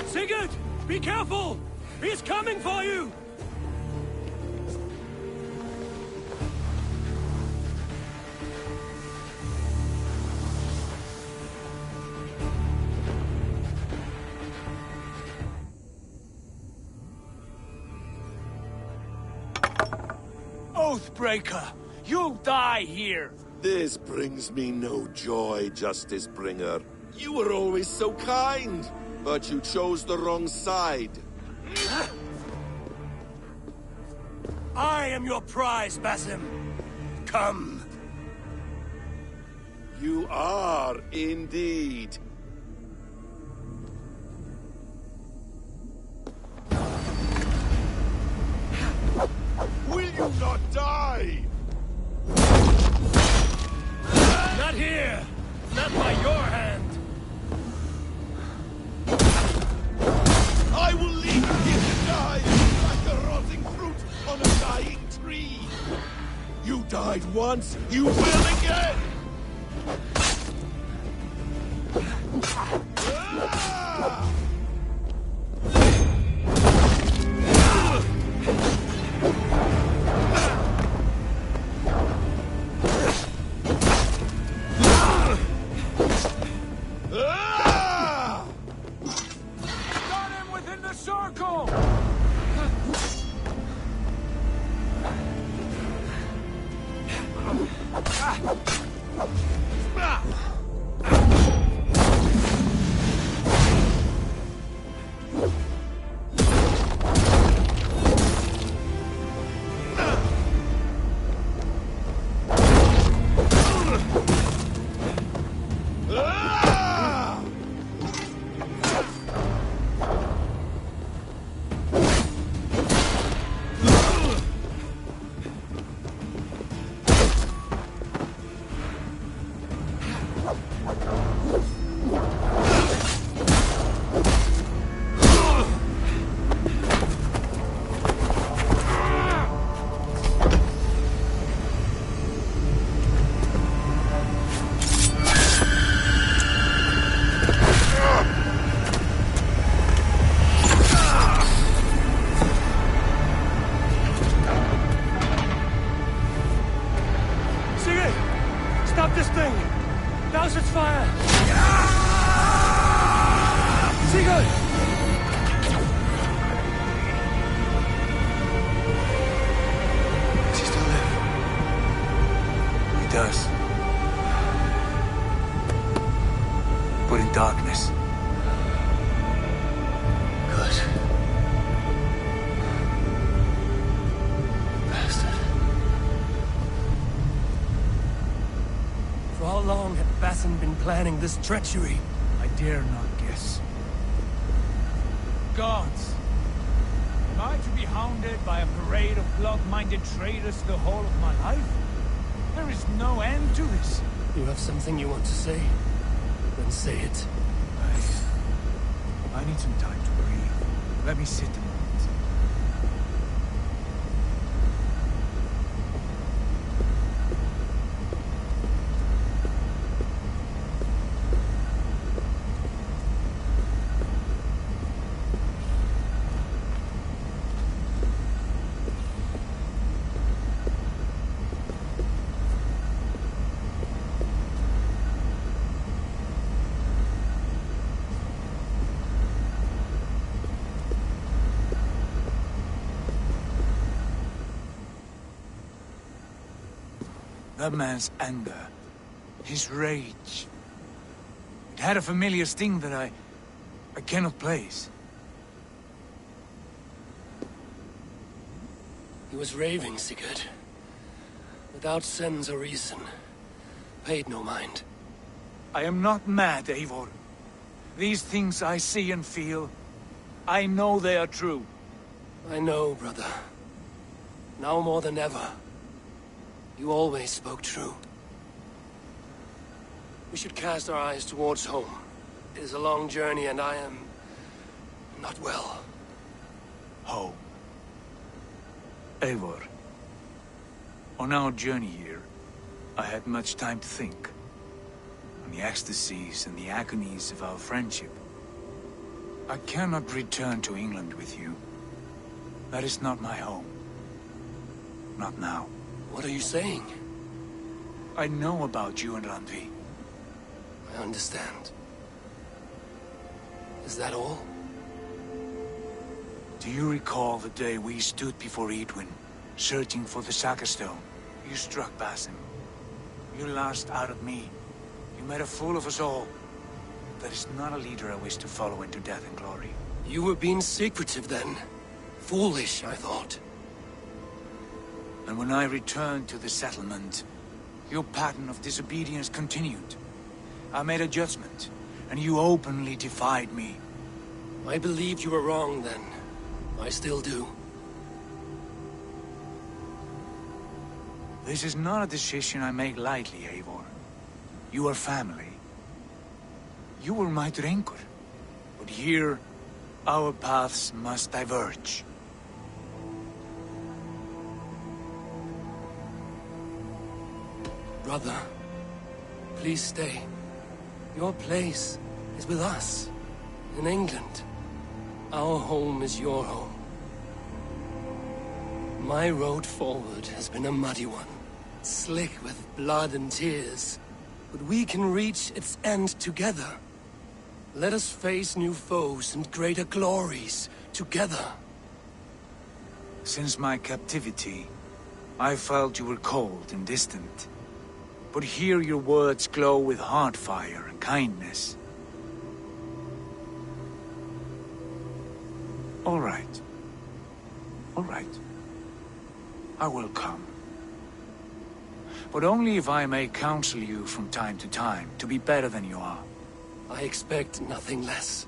Sigurd! Be careful! He's coming for you! Oathbreaker! You'll die here! This brings me no joy, Justice Bringer. You were always so kind, but you chose the wrong side. I am your prize, Basim. Come. You are indeed. Will you not die? Not here! Not by your hand! I will leave you here to die like a rotting fruit on a dying tree. You died once, you will again! Ah! Circle! planning this treachery? I dare not guess. Gods! Am I to be hounded by a parade of blood-minded traitors the whole of my life? There is no end to this. You have something you want to say? Then say it. I need some time to breathe. Let me sit a moment. That man's anger, his rage, it had a familiar sting that I cannot place. He was raving, Sigurd. Without sense or reason. Paid no mind. I am not mad, Eivor. These things I see and feel, I know they are true. I know, brother. Now more than ever. You always spoke true. We should cast our eyes towards home. It is a long journey and I am... not well. Home. Eivor. On our journey here, I had much time to think. On the ecstasies and the agonies of our friendship. I cannot return to England with you. That is not my home. Not now. What are you saying? I know about you and Randvi. I understand. Is that all? Do you recall the day we stood before Edwin, searching for the Saga Stone? You struck Basim. You lashed out at me. You made a fool of us all. That is not a leader I wish to follow into death and glory. You were being secretive then. Foolish, I thought. And when I returned to the settlement, your pattern of disobedience continued. I made a judgment, and you openly defied me. I believed you were wrong then. I still do. This is not a decision I make lightly, Eivor. You are family. You were my drinker. But here, our paths must diverge. Brother, please stay. Your place is with us, in England. Our home is your home. My road forward has been a muddy one, slick with blood and tears. But we can reach its end together. Let us face new foes and greater glories together. Since my captivity, I felt you were cold and distant. But here your words glow with heart fire and kindness. All right. All right. I will come. But only if I may counsel you from time to time to be better than you are. I expect nothing less.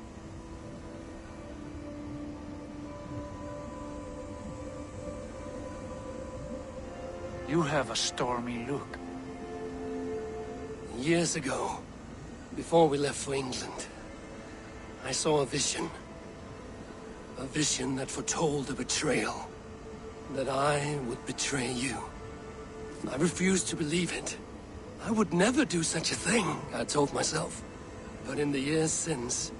You have a stormy look. Years ago, before we left for England, I saw a vision. A vision that foretold a betrayal. That I would betray you. I refused to believe it. I would never do such a thing, I told myself. But in the years since,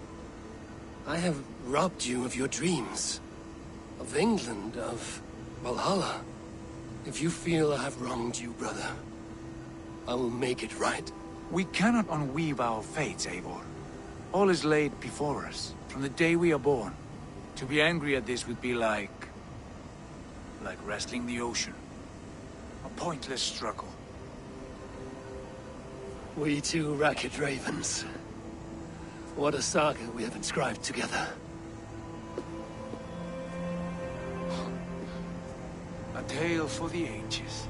I have robbed you of your dreams. Of England, of Valhalla. If you feel I have wronged you, brother, I will make it right. We cannot unweave our fates, Eivor. All is laid before us, from the day we are born. To be angry at this would be like wrestling the ocean. A pointless struggle. We two racket ravens. What a saga we have inscribed together. A tale for the ages.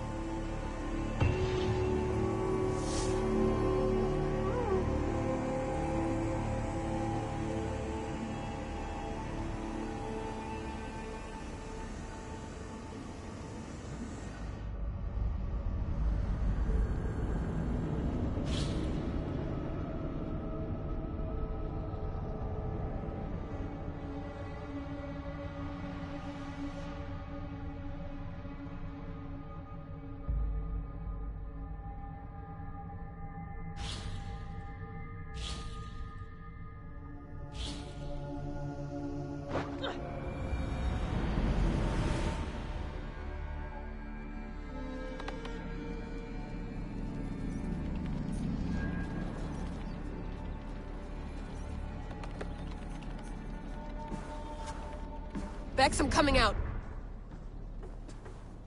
Bex, I'm coming out.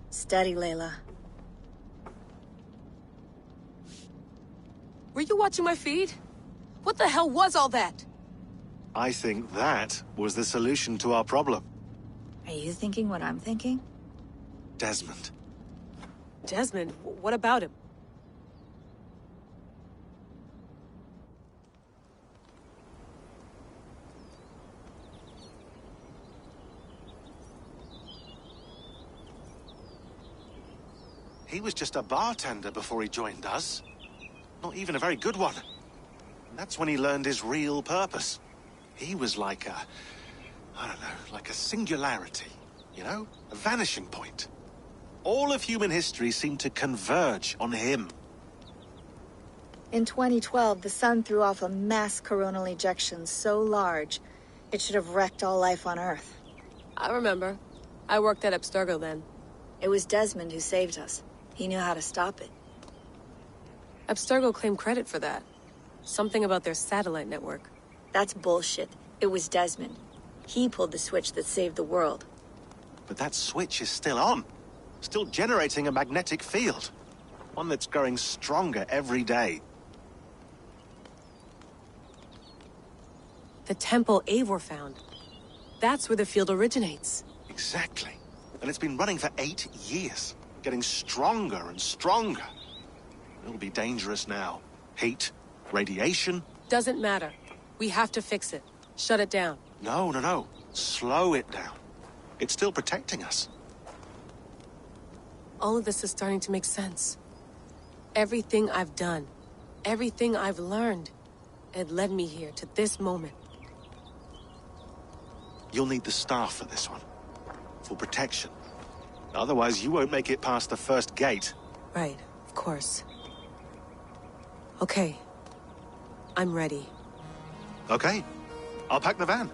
Steady, Layla. Were you watching my feed? What the hell was all that? I think that was the solution to our problem. Are you thinking what I'm thinking? Desmond. Desmond? What about him? He was just a bartender before he joined us. Not even a very good one. And that's when he learned his real purpose. He was like a... I don't know, like a singularity, you know? A vanishing point. All of human history seemed to converge on him. In 2012, the sun threw off a mass coronal ejection so large, it should have wrecked all life on Earth. I remember. I worked at Abstergo then. It was Desmond who saved us. He knew how to stop it. Abstergo claimed credit for that. Something about their satellite network. That's bullshit. It was Desmond. He pulled the switch that saved the world. But that switch is still on. Still generating a magnetic field. One that's growing stronger every day. The temple Eivor found. That's where the field originates. Exactly. And it's been running for 8 years. Getting stronger and stronger. It'll be dangerous now. Heat, radiation. Doesn't matter. We have to fix it. Shut it down. No. Slow it down. It's still protecting us. All of this is starting to make sense. Everything I've done, everything I've learned, it led me here to this moment. You'll need the staff for this one. For protection. Otherwise, you won't make it past the first gate. Right, of course. Okay. I'm ready. Okay. I'll pack the van.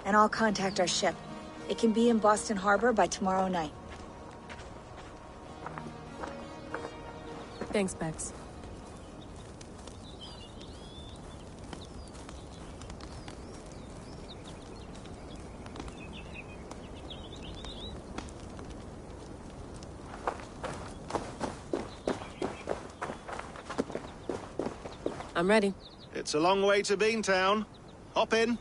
And I'll contact our ship. It can be in Boston Harbor by tomorrow night. Thanks, Bex. I'm ready. It's a long way to Beantown. Hop in.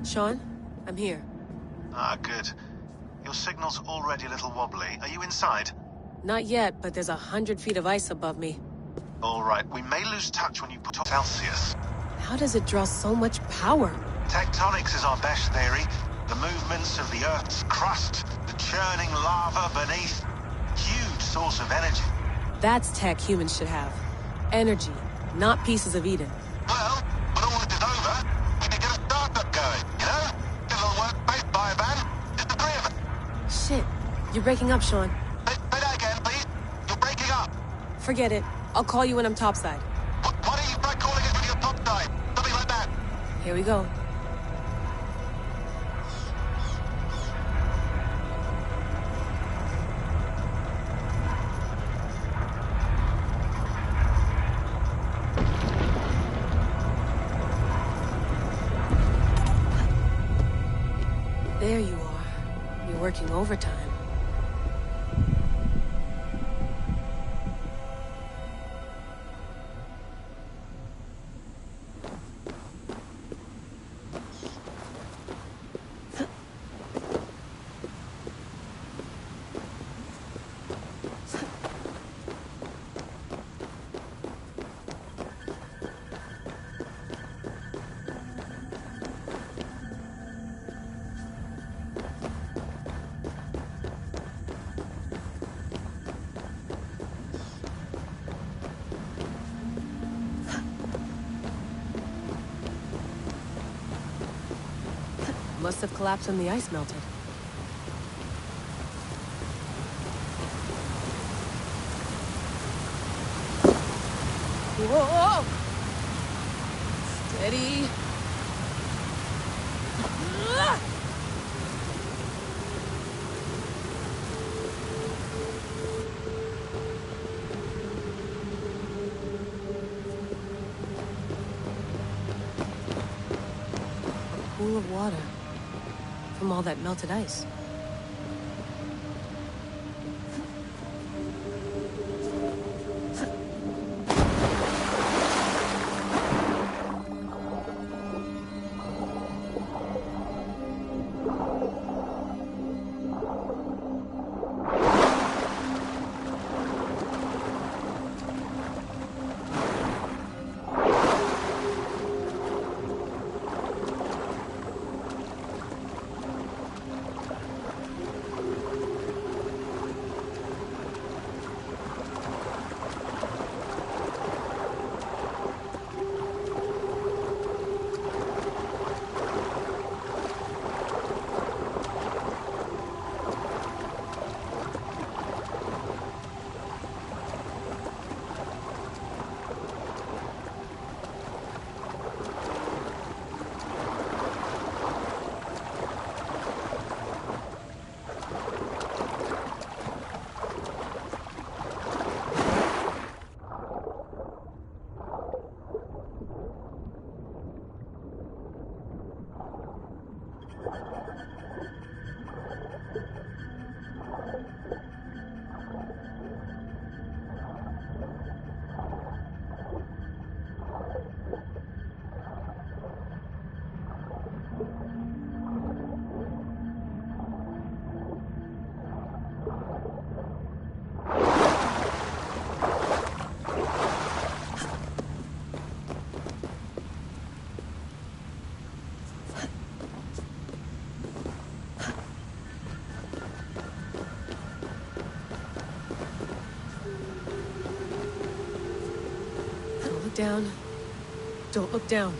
Sean, I'm here. Ah, good. Your signal's already a little wobbly. Are you inside? Not yet, but there's 100 feet of ice above me. All right, we may lose touch when you put on Celsius. How does it draw so much power? Tectonics is our best theory. The movements of the Earth's crust, the churning lava beneath. Huge source of energy. That's tech humans should have. Energy, not pieces of Eden. Well, when all this is over, we can get a startup going, you know? Get a little workspace, buy a van, just the three of us. Shit, you're breaking up, Sean. Say that again, please. You're breaking up. Forget it. I'll call you when I'm topside. Why don't you try calling us when you're topside? Something like that. Here we go. There you are. You're working overtime. must have collapsed when the ice melted. Whoa! Steady. A pool of water from all that melted ice. Down. Don't look down.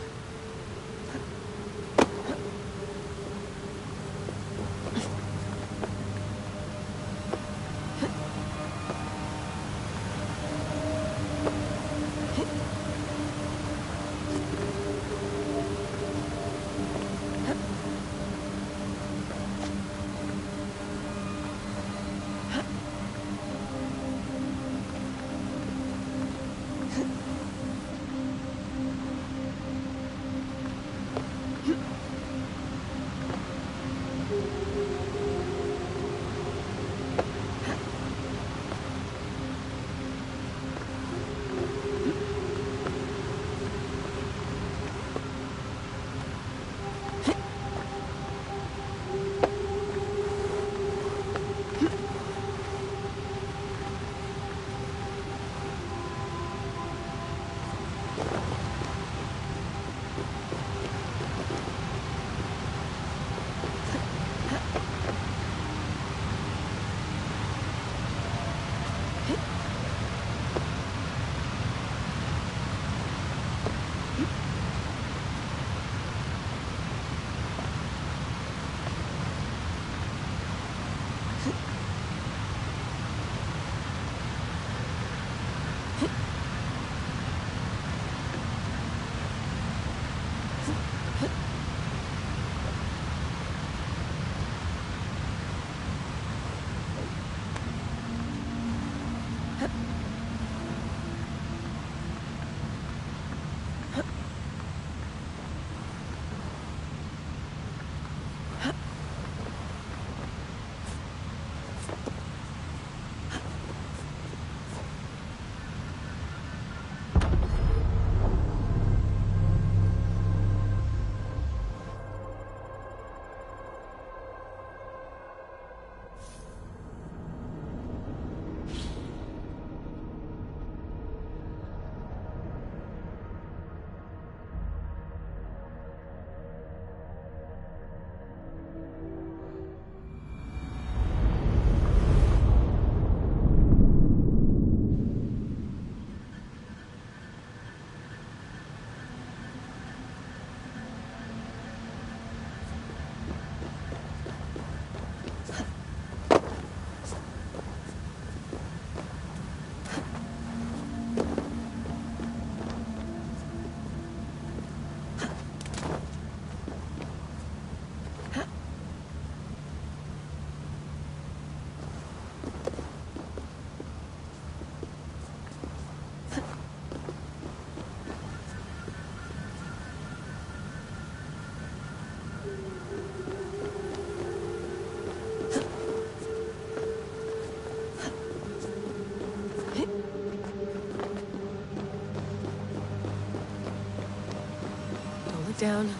down.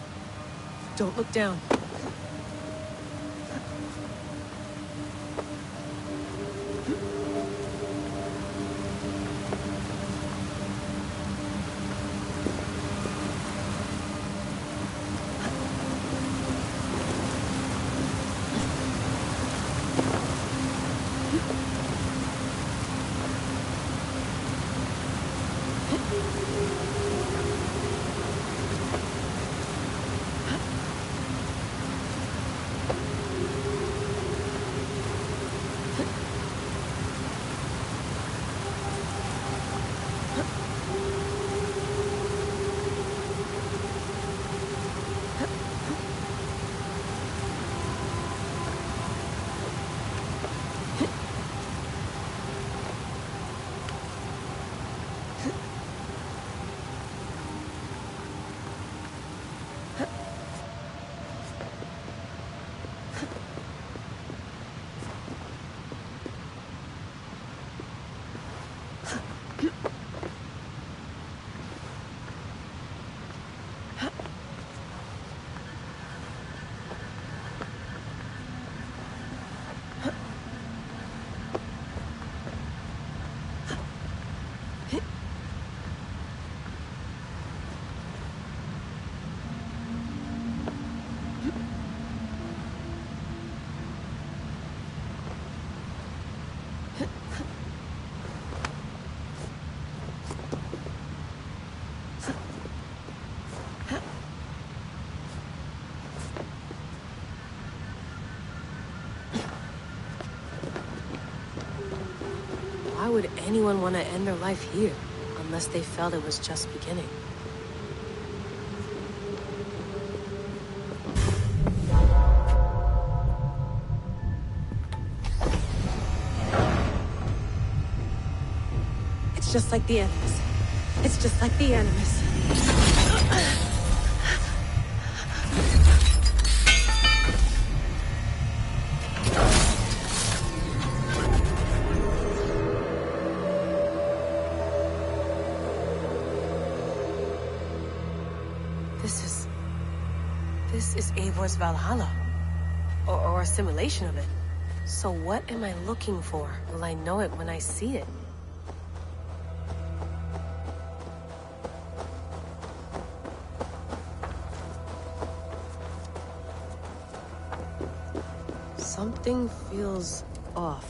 Don't look down. Why would anyone want to end their life here, unless they felt it was just beginning? It's just like the Animus. It's just like the Animus. This is Eivor's Valhalla. Or a simulation of it. So what am I looking for? Will I know it when I see it? Something feels off.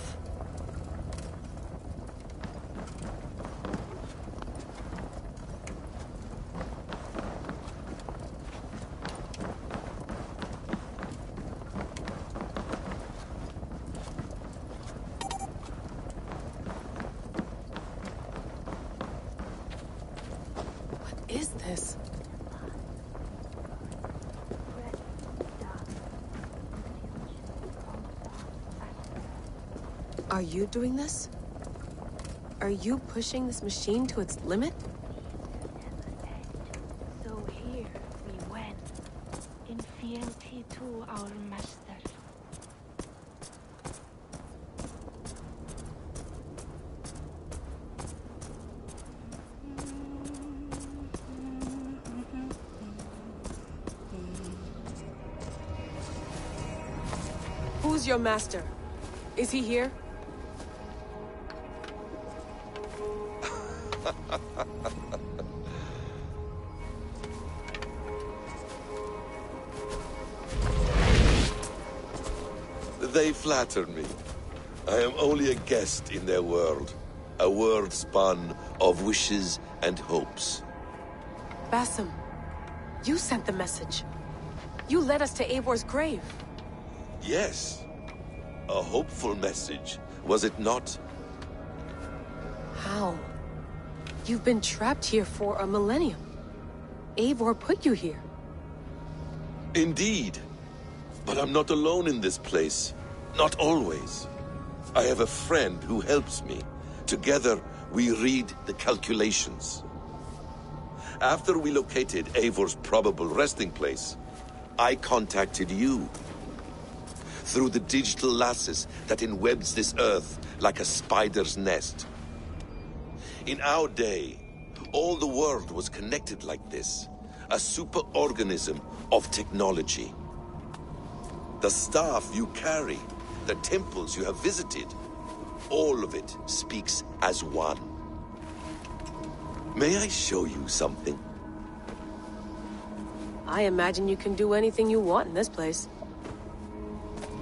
Are you doing this? Are you pushing this machine to its limit? So here we went, in fealty to our master. Who's your master? Is he here? They flatter me. I am only a guest in their world. A world spun of wishes and hopes. Basim, you sent the message. You led us to Eivor's grave. Yes. A hopeful message, was it not? How? You've been trapped here for a millennium. Eivor put you here. Indeed. But I'm not alone in this place. Not always. I have a friend who helps me. Together, we read the calculations. After we located Eivor's probable resting place, I contacted you. Through the digital lasses that enwebs this earth like a spider's nest. In our day, all the world was connected like this, a superorganism of technology. The staff you carry, the temples you have visited, all of it speaks as one. May I show you something? I imagine you can do anything you want in this place.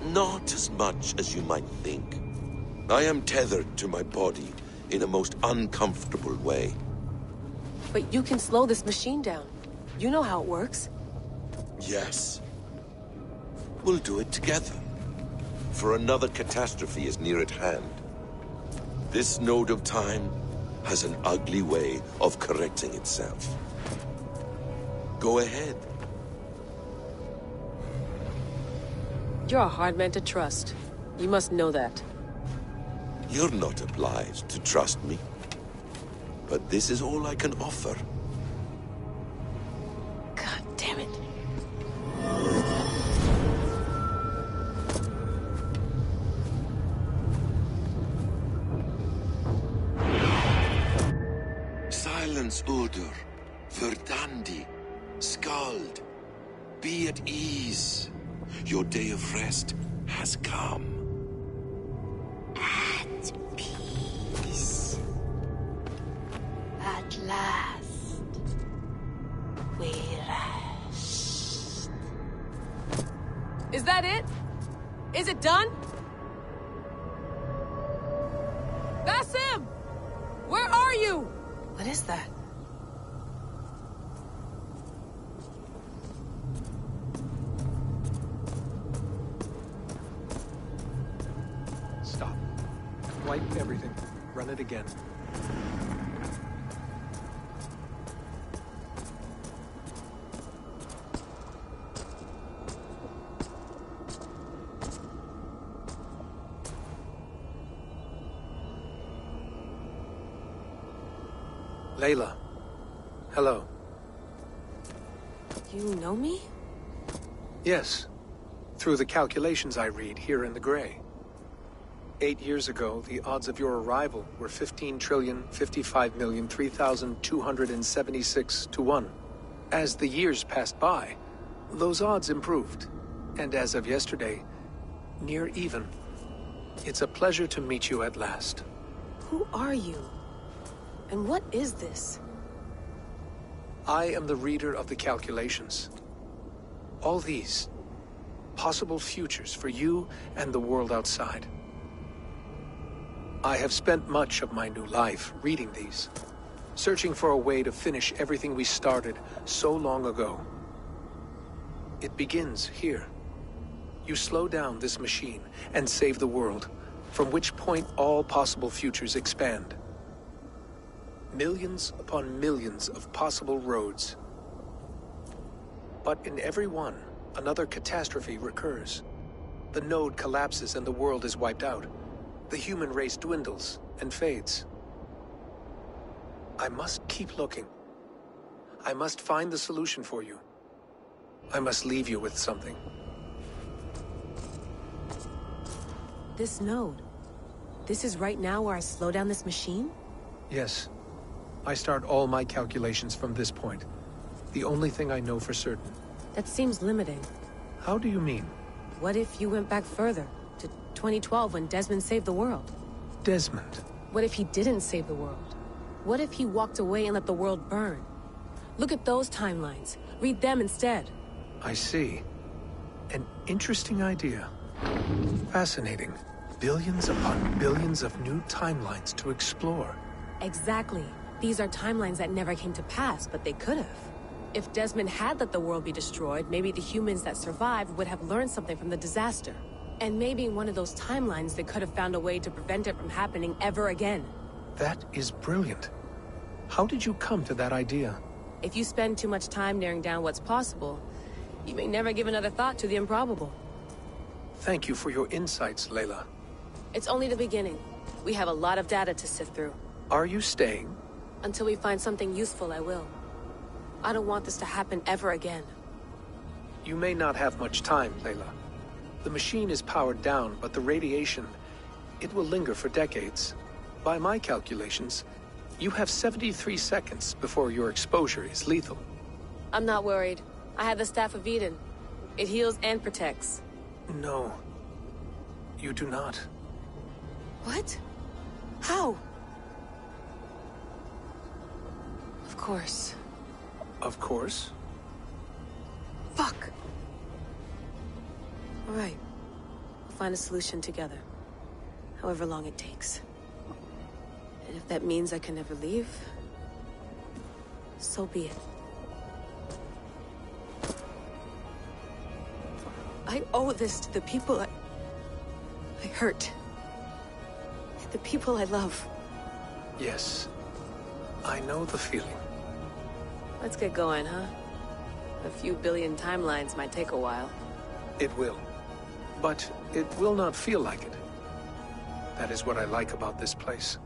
Not as much as you might think. I am tethered to my body in a most uncomfortable way. But you can slow this machine down. You know how it works. Yes. We'll do it together. For another catastrophe is near at hand. This node of time has an ugly way of correcting itself. Go ahead. You're a hard man to trust. You must know that. You're not obliged to trust me. But this is all I can offer. God damn it. Silence, Udur. Verdandi. Skald. Be at ease. Your day of rest has come. At peace. At last, we rest. Is that it? Is it done? That's him! Where are you? What is that? Stop. Wipe everything. Run it again. Layla. Hello. You know me? Yes. Through the calculations I read here in the gray. 8 years ago, the odds of your arrival were 15,055,003,276 to 1. As the years passed by, those odds improved. And as of yesterday, near even. It's a pleasure to meet you at last. Who are you? And what is this? I am the reader of the calculations. All these possible futures for you and the world outside. I have spent much of my new life reading these, searching for a way to finish everything we started so long ago. It begins here. You slow down this machine and save the world, from which point all possible futures expand. Millions upon millions of possible roads. But in every one, another catastrophe recurs. The node collapses and the world is wiped out. The human race dwindles and fades. I must keep looking. I must find the solution for you. I must leave you with something. This node. This is right now where I slow down this machine? Yes. I start all my calculations from this point. The only thing I know for certain. That seems limiting. How do you mean? What if you went back further, to 2012 when Desmond saved the world? Desmond? What if he didn't save the world? What if he walked away and let the world burn? Look at those timelines. Read them instead. I see. An interesting idea. Fascinating. Billions upon billions of new timelines to explore. Exactly. These are timelines that never came to pass, but they could have. If Desmond had let the world be destroyed, maybe the humans that survived would have learned something from the disaster. And maybe in one of those timelines they could have found a way to prevent it from happening ever again. That is brilliant. How did you come to that idea? If you spend too much time narrowing down what's possible, you may never give another thought to the improbable. Thank you for your insights, Layla. It's only the beginning. We have a lot of data to sift through. Are you staying? Until we find something useful, I will. I don't want this to happen ever again. You may not have much time, Layla. The machine is powered down, but the radiation, it will linger for decades. By my calculations, you have 73 seconds before your exposure is lethal. I'm not worried. I have the Staff of Eden. It heals and protects. No. You do not. What? How? Of course. Of course. Fuck! Alright. We'll find a solution together. However long it takes. And if that means I can never leave, so be it. I owe this to the people I hurt. The people I love. Yes. I know the feeling. Let's get going, huh? A few billion timelines might take a while. It will. But it will not feel like it. That is what I like about this place.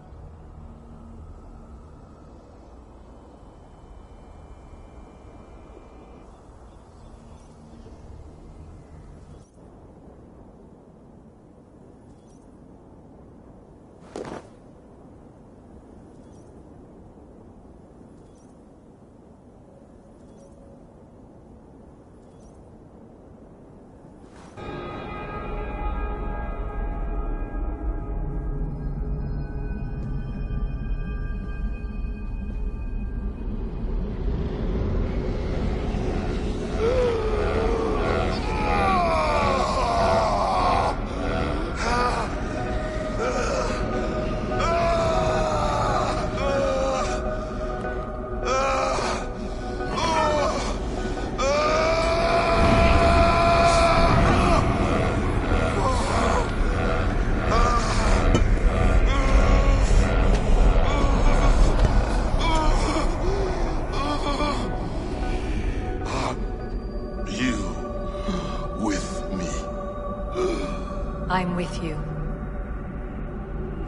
I'm with you.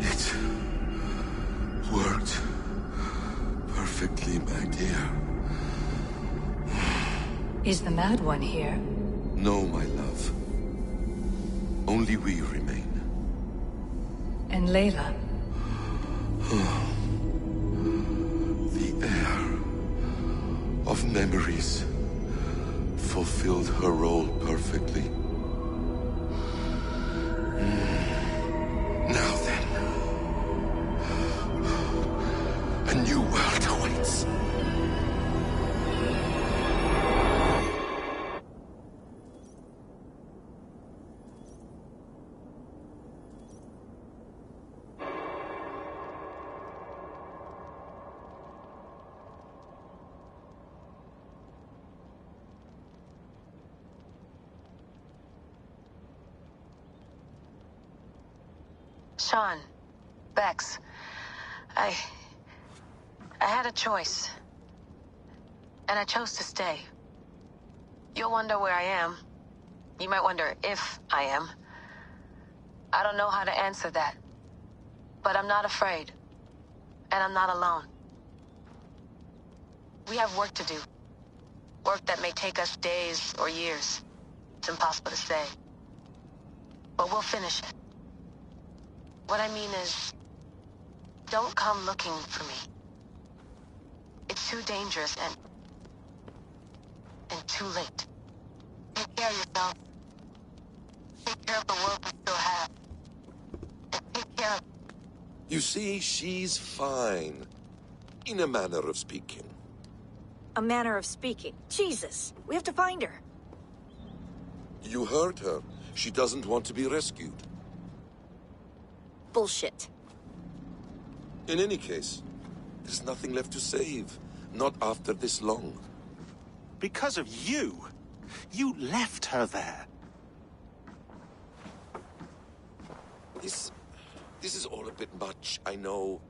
It worked perfectly, my dear. Is the Mad One here? No, my love. Only we remain. And Layla? The air of memories fulfilled her role perfectly. Now then, a new world awaits. Sean, Bex, I had a choice. And I chose to stay. You'll wonder where I am. You might wonder if I am. I don't know how to answer that. But I'm not afraid. And I'm not alone. We have work to do. Work that may take us days or years. It's impossible to say. But we'll finish it. What I mean is, don't come looking for me. It's too dangerous and too late. Take care of yourself. Take care of the world we still have. And take care of... You see, she's fine. In a manner of speaking. A manner of speaking. Jesus, we have to find her. You heard her. She doesn't want to be rescued. Bullshit. In any case, there's nothing left to save. Not after this long. Because of you. You left her there. This is all a bit much. I know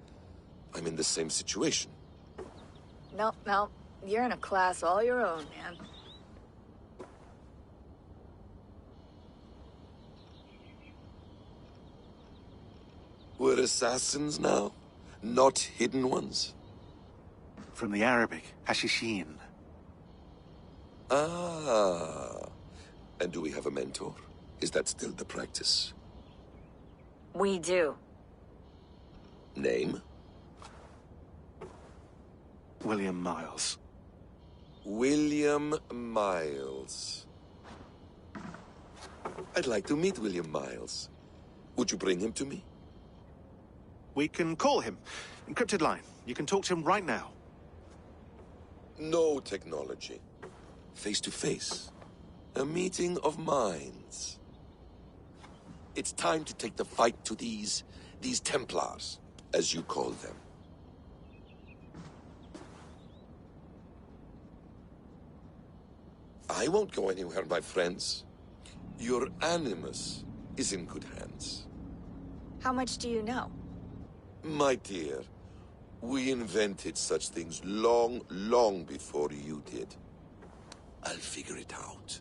I'm in the same situation. No. You're in a class all your own, man. We're assassins now, not hidden ones. From the Arabic, Hashishin. Ah. And do we have a mentor? Is that still the practice? We do. Name? William Miles. William Miles. I'd like to meet William Miles. Would you bring him to me? We can call him. Encrypted line. You can talk to him right now. No technology. Face to face. A meeting of minds. It's time to take the fight to these Templars, as you call them. I won't go anywhere, my friends. Your animus is in good hands. How much do you know? My dear, we invented such things long, long before you did. I'll figure it out.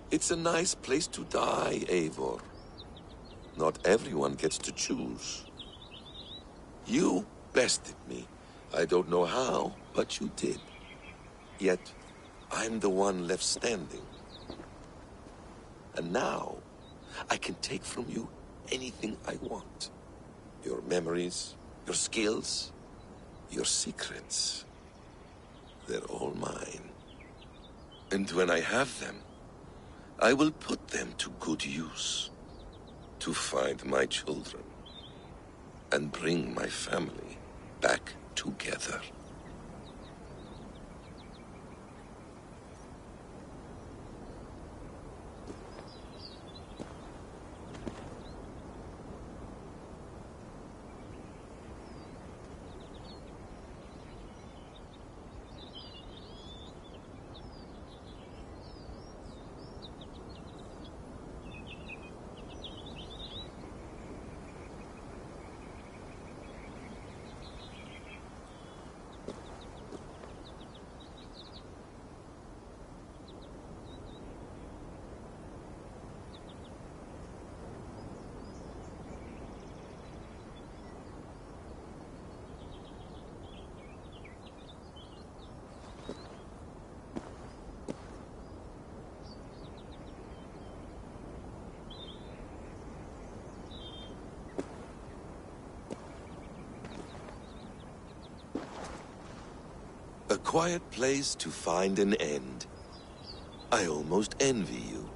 It's a nice place to die, Eivor. Not everyone gets to choose. You bested me. I don't know how, but you did. Yet, I'm the one left standing. And now, I can take from you anything I want. Your memories, your skills, your secrets. They're all mine. And when I have them, I will put them to good use. To find my children. And bring my family back together. A quiet place to find an end. I almost envy you.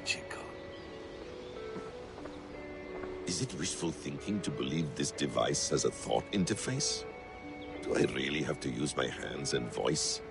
magical. Is it wishful thinking to believe this device has a thought interface? Do I really have to use my hands and voice?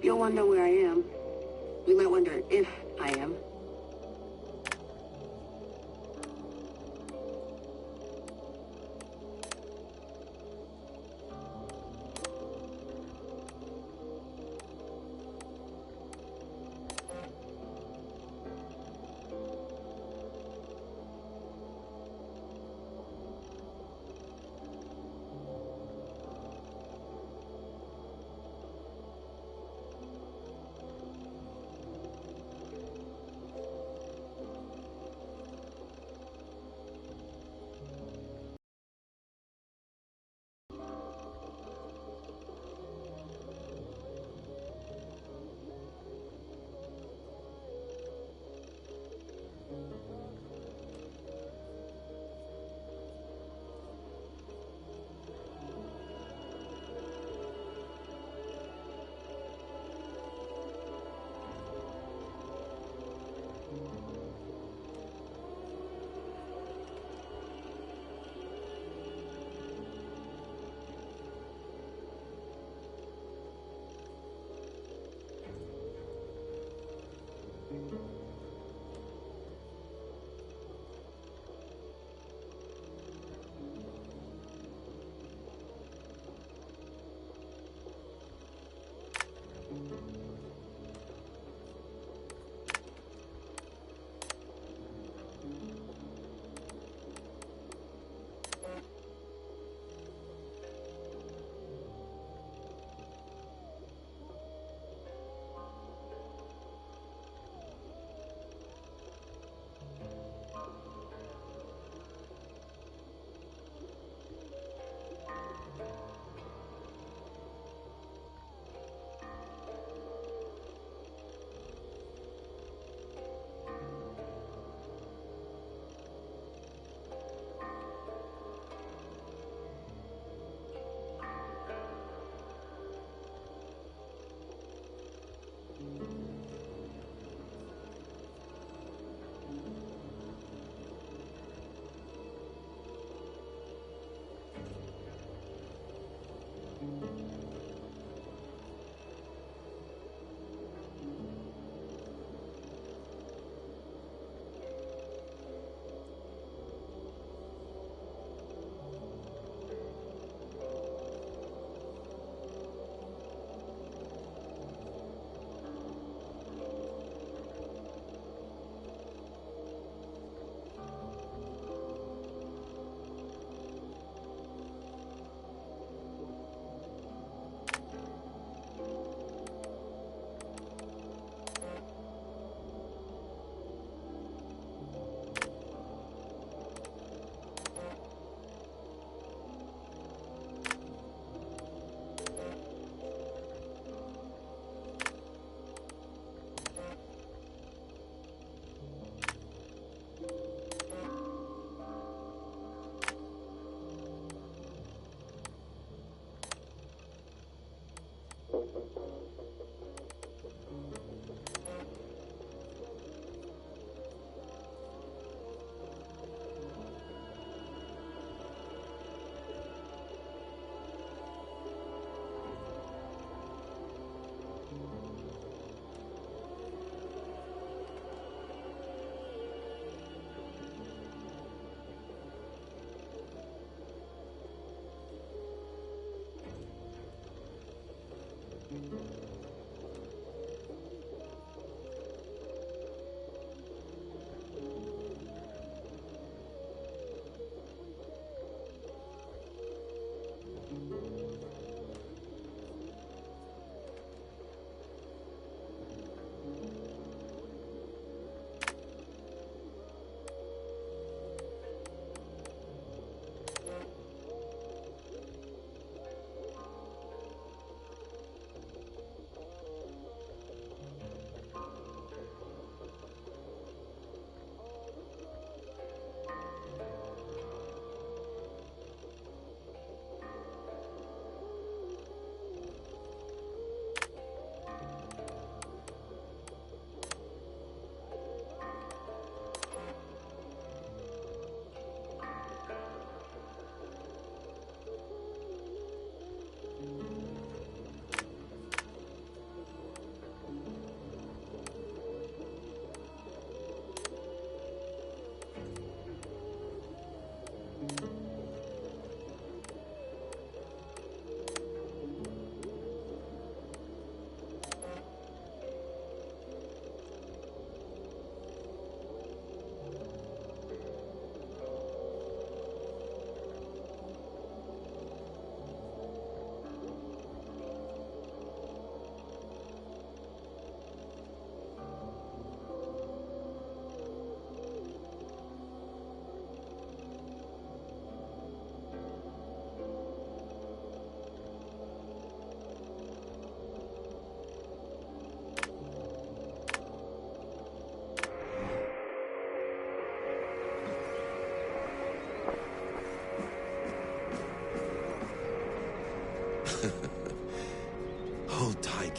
You'll wonder where I am. You might wonder if I am.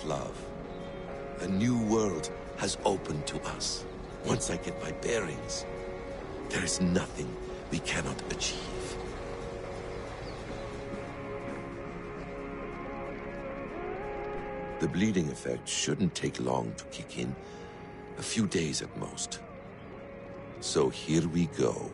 love. A new world has opened to us. Once I get my bearings, there is nothing we cannot achieve. The bleeding effect shouldn't take long to kick in. A few days at most. So here we go.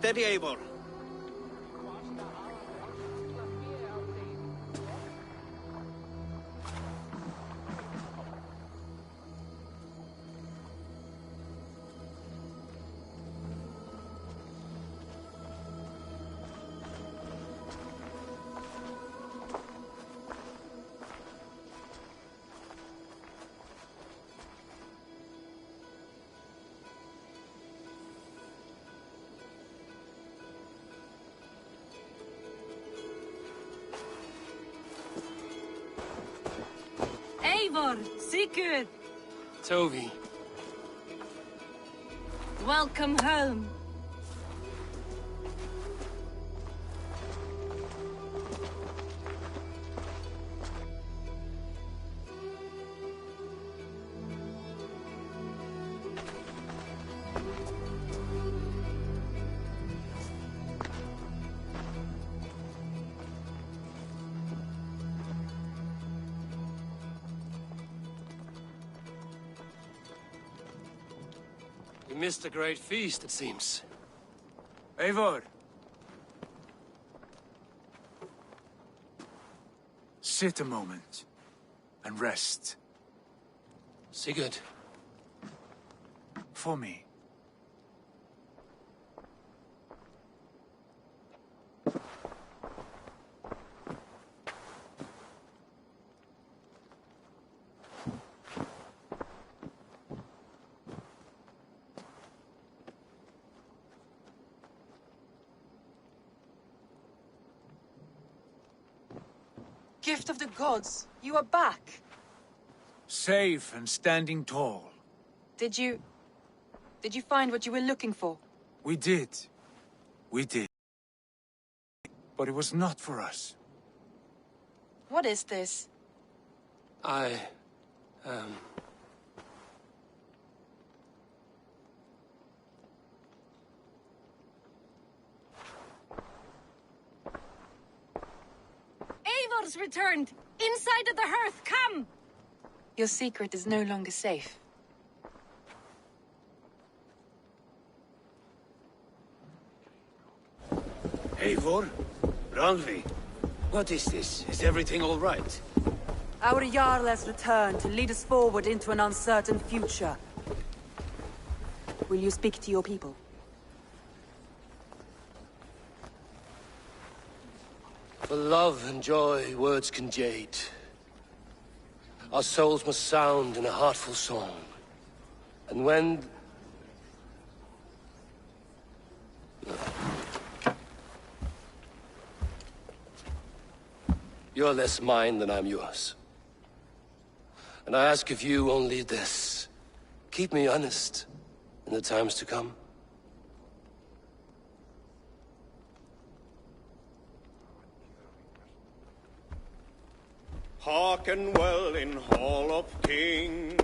Steady, Eivor. Eivor, Sigurd, Toby. welcome home. You missed a great feast, it seems. Eivor! Sit a moment and rest. Sigurd. For me. Gift of the gods, you are back. Safe and standing tall. Did you find what you were looking for? We did. We did. But it was not for us. What is this? Eivor's returned! Inside of the hearth, come! Your secret is no longer safe. Eivor? Randvi? What is this? Is everything all right? Our Jarl has returned to lead us forward into an uncertain future. Will you speak to your people? For love and joy, words can jade. Our souls must sound in a heartful song. And when... You're less mine than I'm yours. And I ask of you only this. Keep me honest in the times to come. Hearken well in Hall of Kings.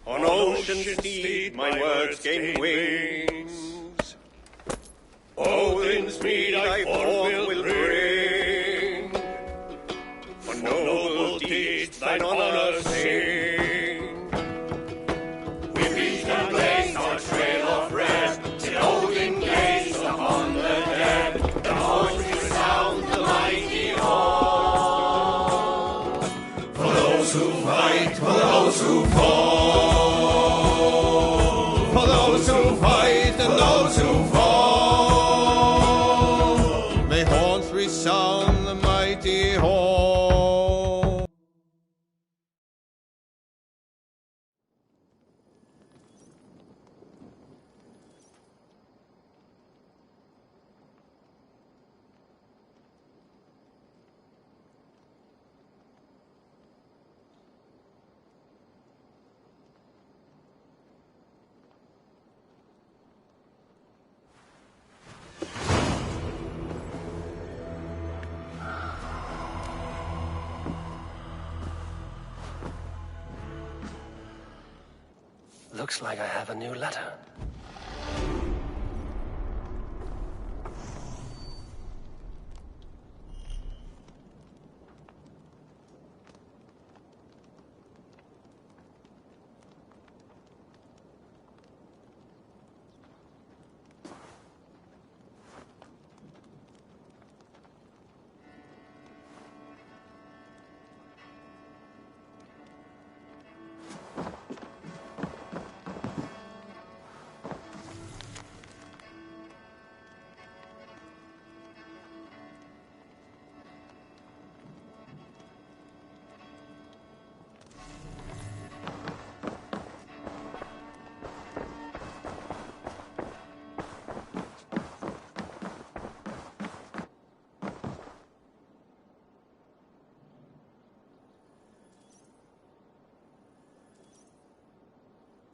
On ocean steed my words gain wings. Odin's mead I forth will bring. For noble deeds thine honor sing. We beat and blaze our trail of red, till Odin gazed upon the dead. The voice resounds the mighty hall. For those who fight, for those who fall. For those who fight and those who fall. May horns resound the mighty hall. Looks like I have a new letter.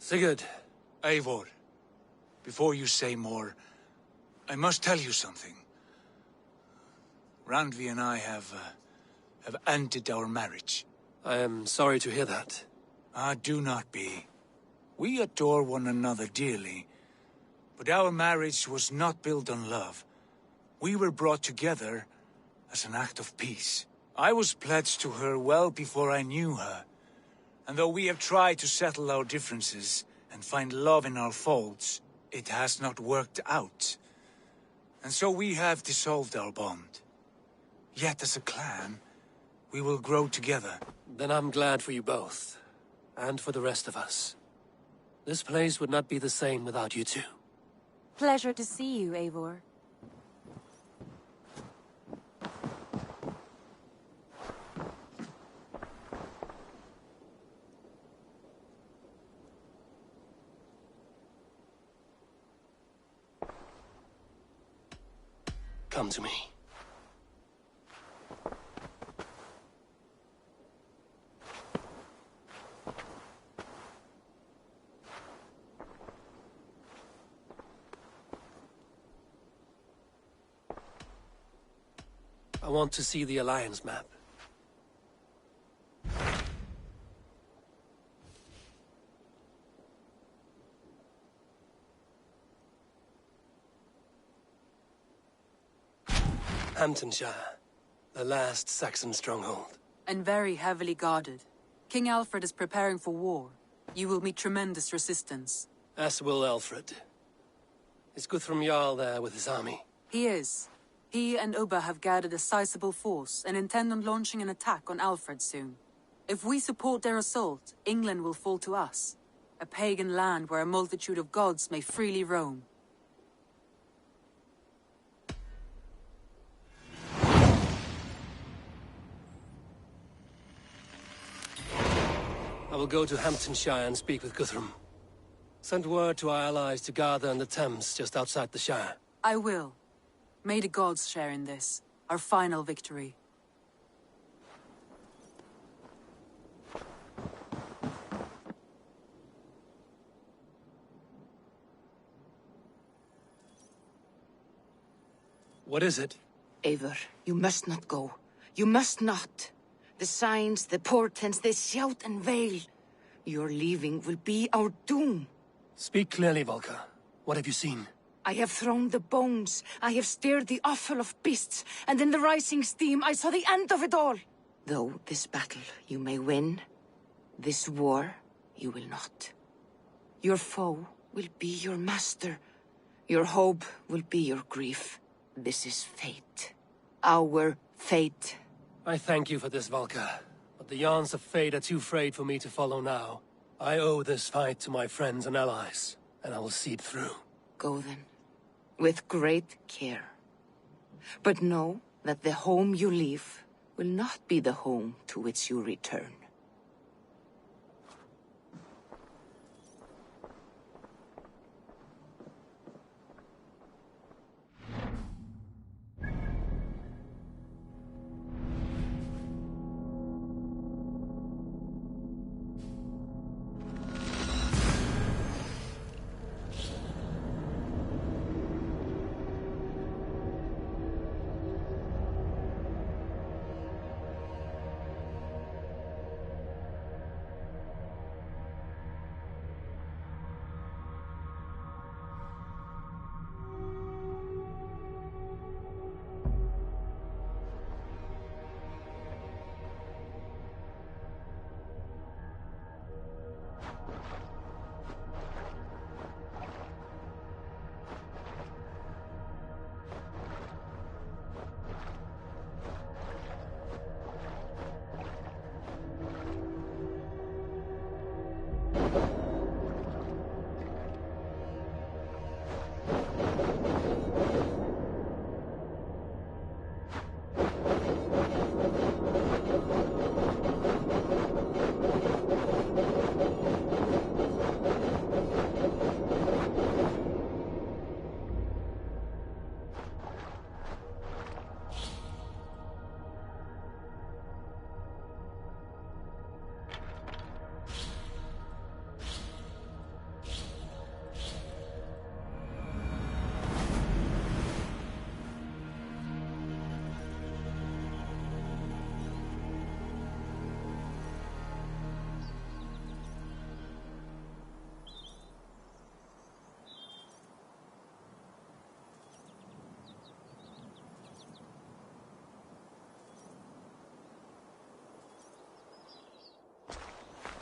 Sigurd. Eivor, before you say more, I must tell you something. Randvi and I have ended our marriage. I am sorry to hear that. Ah, do not be. We adore one another dearly, but our marriage was not built on love. We were brought together as an act of peace. I was pledged to her well before I knew her, and though we have tried to settle our differences and find love in our faults, it has not worked out. And so we have dissolved our bond. Yet as a clan, we will grow together. Then I'm glad for you both, and for the rest of us. This place would not be the same without you two. Pleasure to see you, Eivor. Come to me. I want to see the Alliance map. Hamptonshire, the last Saxon stronghold. And very heavily guarded. King Alfred is preparing for war. You will meet tremendous resistance. As will Alfred. Is Guthrum Jarl there with his army? He is. He and Ubba have gathered a sizable force and intend on launching an attack on Alfred soon. If we support their assault, England will fall to us. A pagan land where a multitude of gods may freely roam. I will go to Hamptonshire and speak with Guthrum. Send word to our allies to gather in the Thames just outside the Shire. I will. May the gods share in this, our final victory. What is it? Eivor, you must not go. You must not. The signs, the portents, they shout and wail. Your leaving will be our doom. Speak clearly, Volker. What have you seen? I have thrown the bones. I have stirred the offal of beasts. And in the rising steam, I saw the end of it all. Though this battle you may win, this war you will not. Your foe will be your master. Your hope will be your grief. This is fate. Our fate. I thank you for this, Volker. But the yarns of fate are too frayed for me to follow now. I owe this fight to my friends and allies, and I will see it through. Go then, with great care. But know that the home you leave will not be the home to which you return.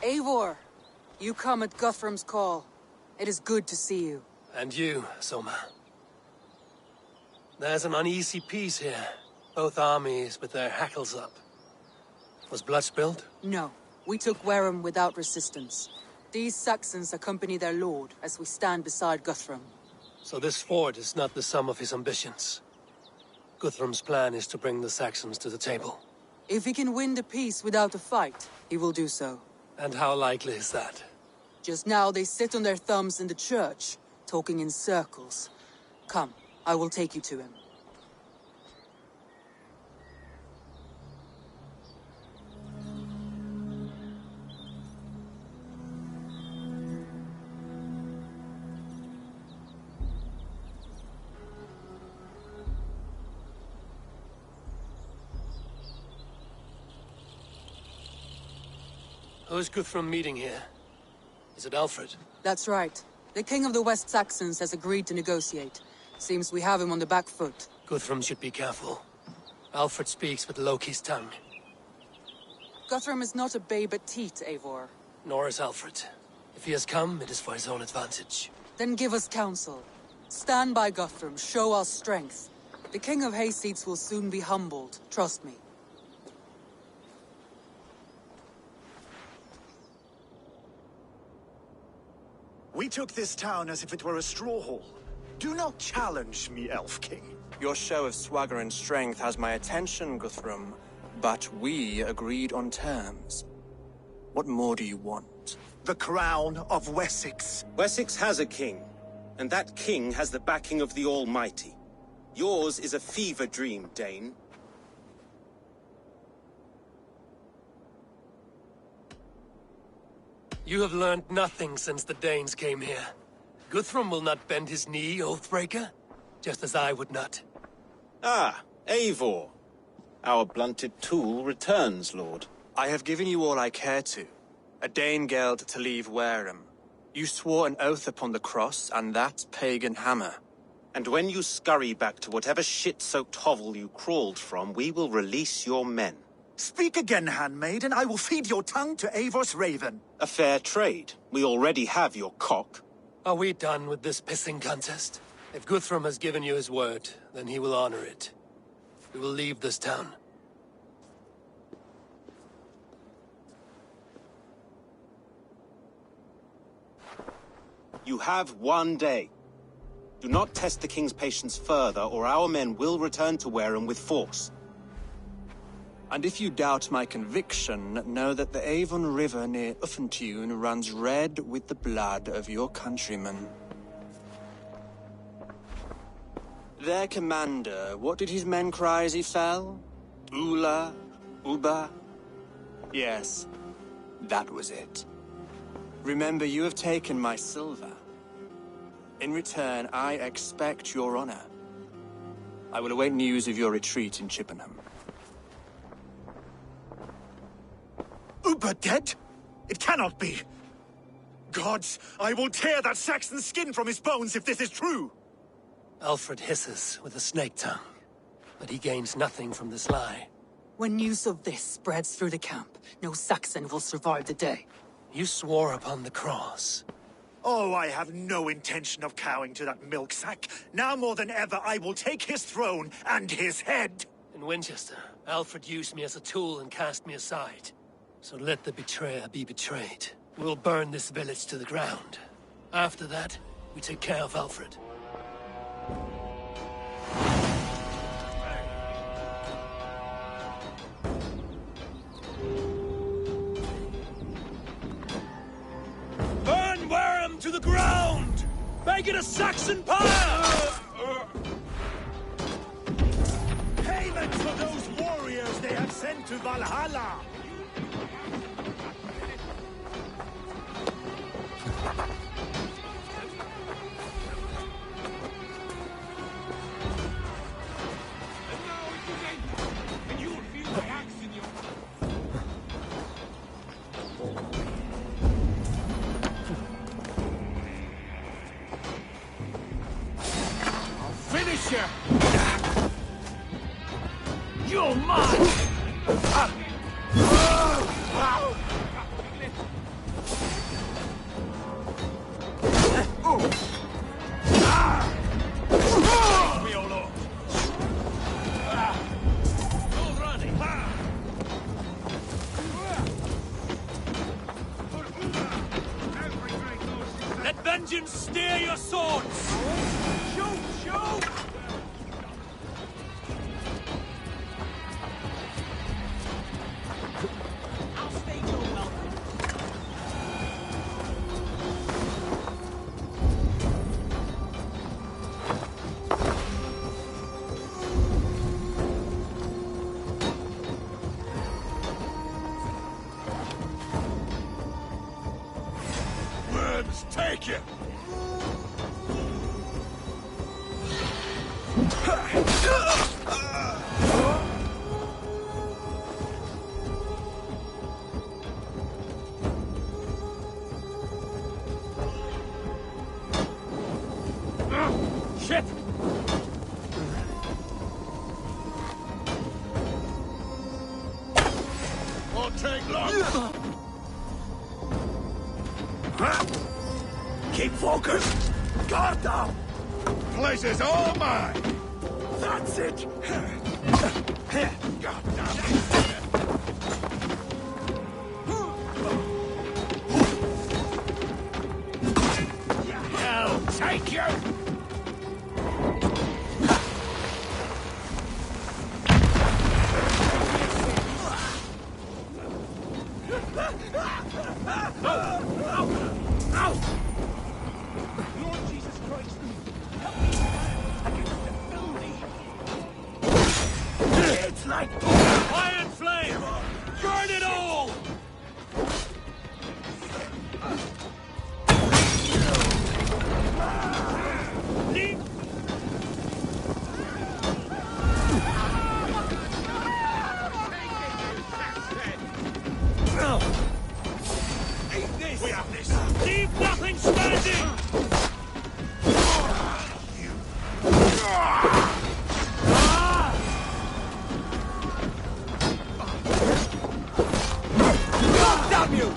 Eivor, you come at Guthrum's call. It is good to see you. And you, Soma. There's an uneasy peace here. Both armies with their hackles up. Was blood spilled? No. We took Wareham without resistance. These Saxons accompany their lord as we stand beside Guthrum. So this fort is not the sum of his ambitions. Guthrum's plan is to bring the Saxons to the table. If he can win the peace without a fight, he will do so. And how likely is that? Just now they sit on their thumbs in the church, talking in circles. Come, I will take you to him. Who is Guthrum meeting here? Is it Alfred? That's right. The king of the West Saxons has agreed to negotiate. Seems we have him on the back foot. Guthrum should be careful. Alfred speaks with Loki's tongue. Guthrum is not a babe at teat, Eivor. Nor is Alfred. If he has come, it is for his own advantage. Then give us counsel. Stand by Guthrum, show our strength. The king of Hayseeds will soon be humbled, trust me. We took this town as if it were a straw hall. Do not challenge me, Elf King. Your show of swagger and strength has my attention, Guthrum. But we agreed on terms. What more do you want? The crown of Wessex. Wessex has a king, and that king has the backing of the Almighty. Yours is a fever dream, Dane. You have learned nothing since the Danes came here. Guthrum will not bend his knee, Oathbreaker, just as I would not. Ah, Eivor. Our blunted tool returns, Lord. I have given you all I care to. A Danegeld to leave Wareham. You swore an oath upon the cross, and that pagan hammer. And when you scurry back to whatever shit-soaked hovel you crawled from, we will release your men. Speak again, handmaid, and I will feed your tongue to Eivor's raven. A fair trade. We already have your cock. Are we done with this pissing contest? If Guthrum has given you his word, then he will honor it. We will leave this town. You have 1 day. Do not test the king's patience further, or our men will return to Wareham with force. And if you doubt my conviction, know that the Avon River near Uffentune runs red with the blood of your countrymen. Their commander, what did his men cry as he fell? Ula? Uba? Yes, that was it. Remember, you have taken my silver. In return, I expect your honor. I will await news of your retreat in Chippenham. Uber dead? It cannot be. Gods, I will tear that Saxon's skin from his bones if this is true. Alfred hisses with a snake tongue, but he gains nothing from this lie. When news of this spreads through the camp, no Saxon will survive the day. You swore upon the cross. Oh, I have no intention of cowing to that milk sack. Now more than ever, I will take his throne and his head. In Winchester, Alfred used me as a tool and cast me aside. So let the betrayer be betrayed. We'll burn this village to the ground. After that, we take care of Alfred. Burn Wareham to the ground! Make it a Saxon pyre! Payment for those warriors they have sent to Valhalla! Finish you! You're mine! Let vengeance steer your swords! Shoot! Shoot! I'll stage your welcome. Worms, take you! Shit! Won't take long. Keep focused. Guard down. Place is all mine. That's it. God damn it. Hell, take you. Lord Jesus Christ! It's like Iron flame! Burn it all! Leave! Eat this. We have this. Leave nothing standing! Damn you!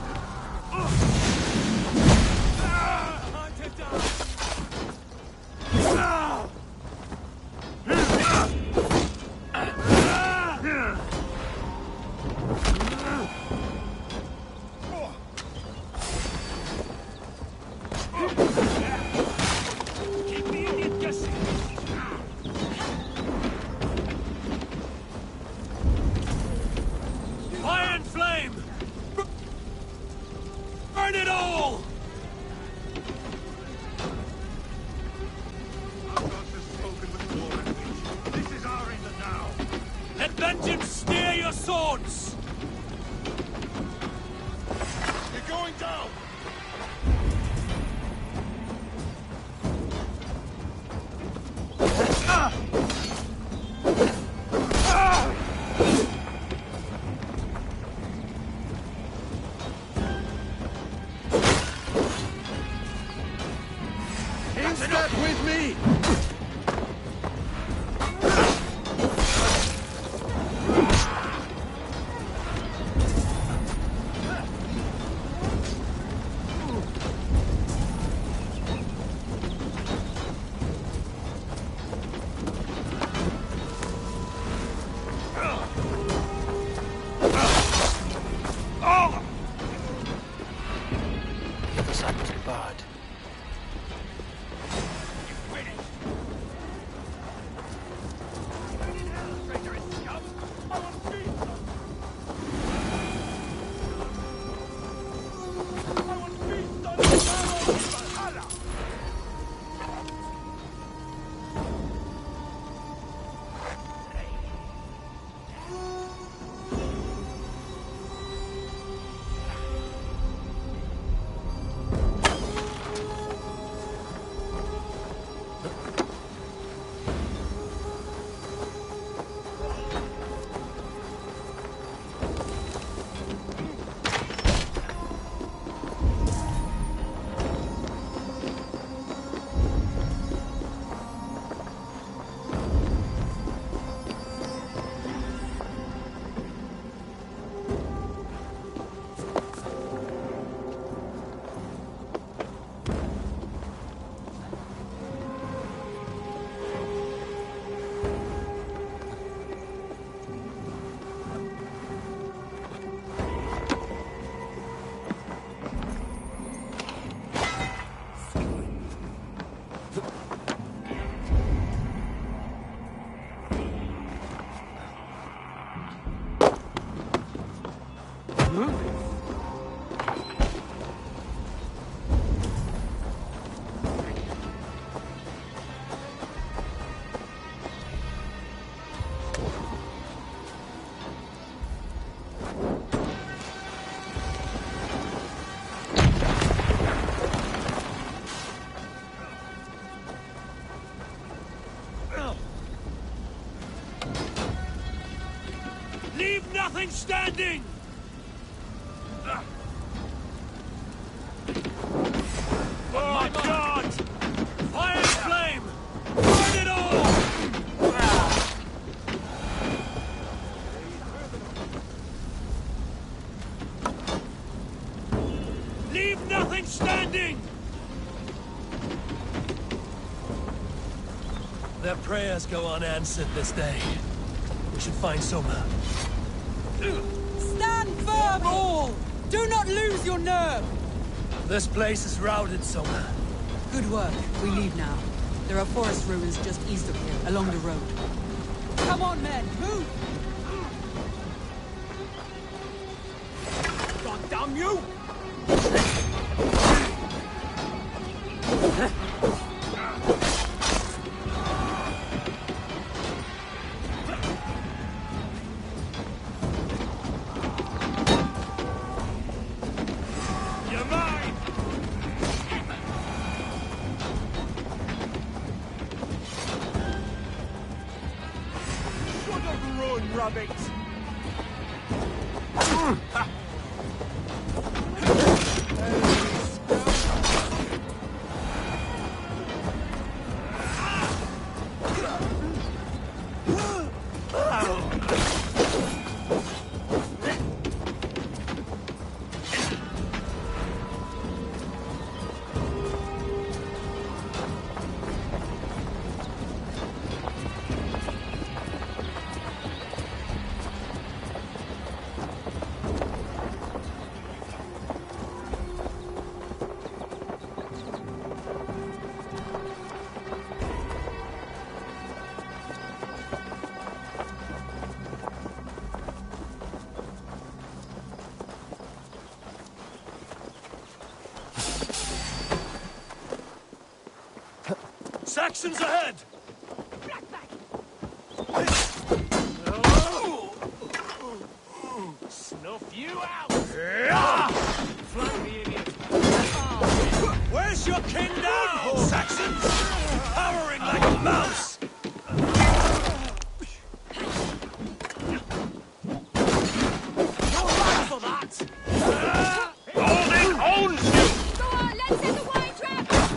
Keep the idiot guessing! Iron flame! Burn it all! This is our end now. Let vengeance steer your swords! You're going down. In step with me. The other side was barred. You finished. nothing standing! Oh my God! Fire and flame! Burn it all! Leave nothing standing! Their prayers go unanswered this day. We should find Soma. Stand firm, all! Do not lose your nerve! This place is routed, Soma. Good work. We leave now. There are forest ruins just east of here, along the road. Come on, men! Move! God damn you! Saxons ahead! Snuff you out! Flank the idiot! Where's your king now, Saxons? Cowering like a mouse! You're right for that! Holding owns you! Go on, let's set the wine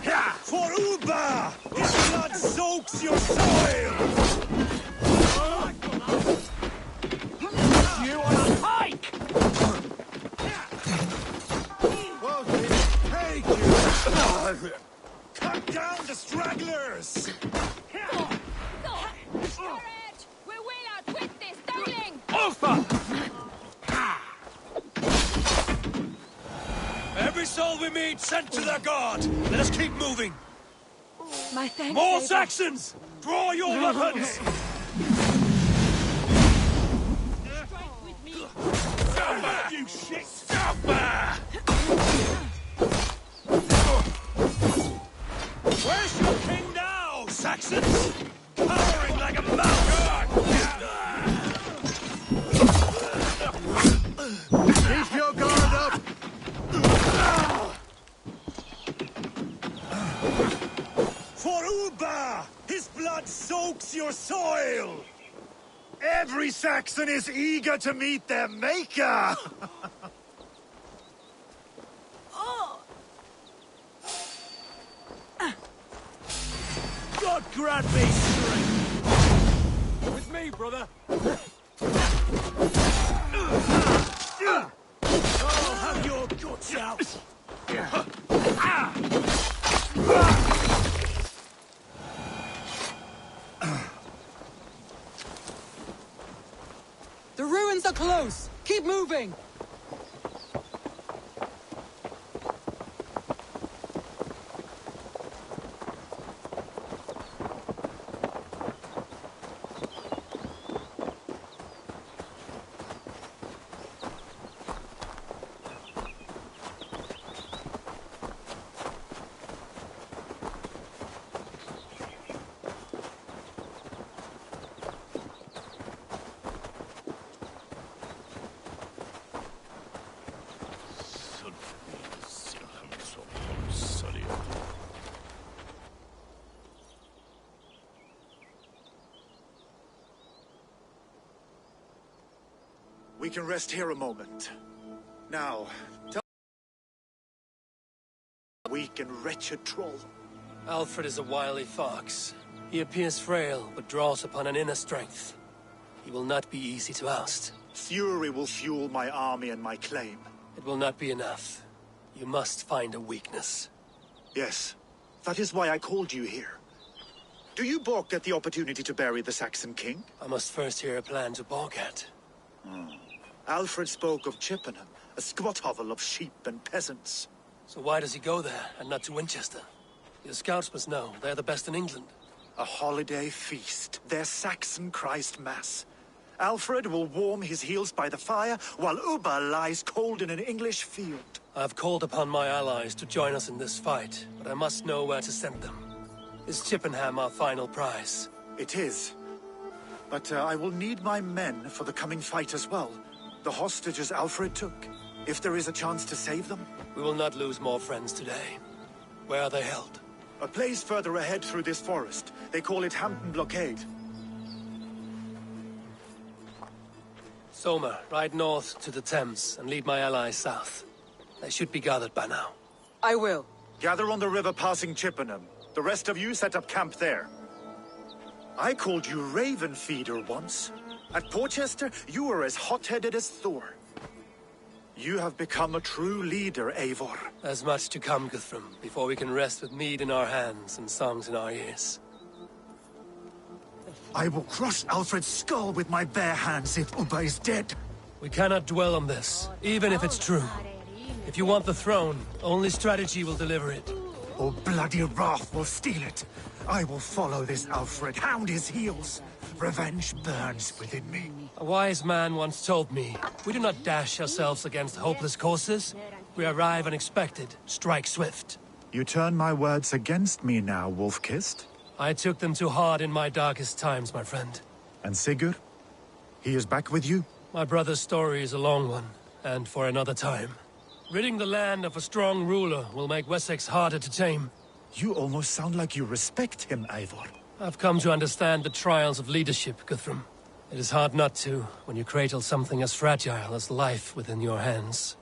trap! For Uba! His blood soaks your soil! You on a hike! Take you! Cut down the stragglers! Courage! We will outwit this darling! Alpha! Every soul we meet sent to their god! Let us keep moving! My thanks. More Ada. Saxons! Draw your weapons! Strike with me! Stop, you shit! Stop! Where's your king now, Saxons? Cowering like a mouse! Keep your guard up! For Uba! His blood soaks your soil! Every Saxon is eager to meet their maker! God grant me strength! With me, brother! I'll have your guts out! The ruins are close! Keep moving! We can rest here a moment. Now, tell weak and wretched troll. Alfred is a wily fox. He appears frail, but draws upon an inner strength. He will not be easy to oust. Fury will fuel my army and my claim. It will not be enough. You must find a weakness. Yes, that is why I called you here. Do you balk at the opportunity to bury the Saxon king? I must first hear a plan to balk at. Alfred spoke of Chippenham, a squat hovel of sheep and peasants. So why does he go there, and not to Winchester? Your scouts must know. They're the best in England. A holiday feast, their Saxon Christ Mass. Alfred will warm his heels by the fire, while Ubba lies cold in an English field. I've called upon my allies to join us in this fight, but I must know where to send them. Is Chippenham our final prize? It is. But I will need my men for the coming fight as well. The hostages Alfred took. If there is a chance to save them. We will not lose more friends today. Where are they held? A place further ahead through this forest. They call it Hampton Blockade. Somer, ride north to the Thames and lead my allies south. They should be gathered by now. I will. Gather on the river passing Chippenham. The rest of you set up camp there. I called you Raven Feeder once. At Porchester, you were as hot-headed as Thor. You have become a true leader, Eivor. There's much to come, Guthrum, before we can rest with mead in our hands and songs in our ears. I will crush Alfred's skull with my bare hands if Ubba is dead. We cannot dwell on this, even if it's true. If you want the throne, only strategy will deliver it. Or bloody wrath will steal it. I will follow this Alfred, hound his heels. Revenge burns within me. A wise man once told me, we do not dash ourselves against hopeless courses. We arrive unexpected, strike swift. You turn my words against me now, Wolf-Kissed? I took them too hard in my darkest times, my friend. And Sigurd? He is back with you? My brother's story is a long one, and for another time. Ridding the land of a strong ruler will make Wessex harder to tame. You almost sound like you respect him, Eivor. I've come to understand the trials of leadership, Guthrum. It is hard not to, when you cradle something as fragile as life within your hands.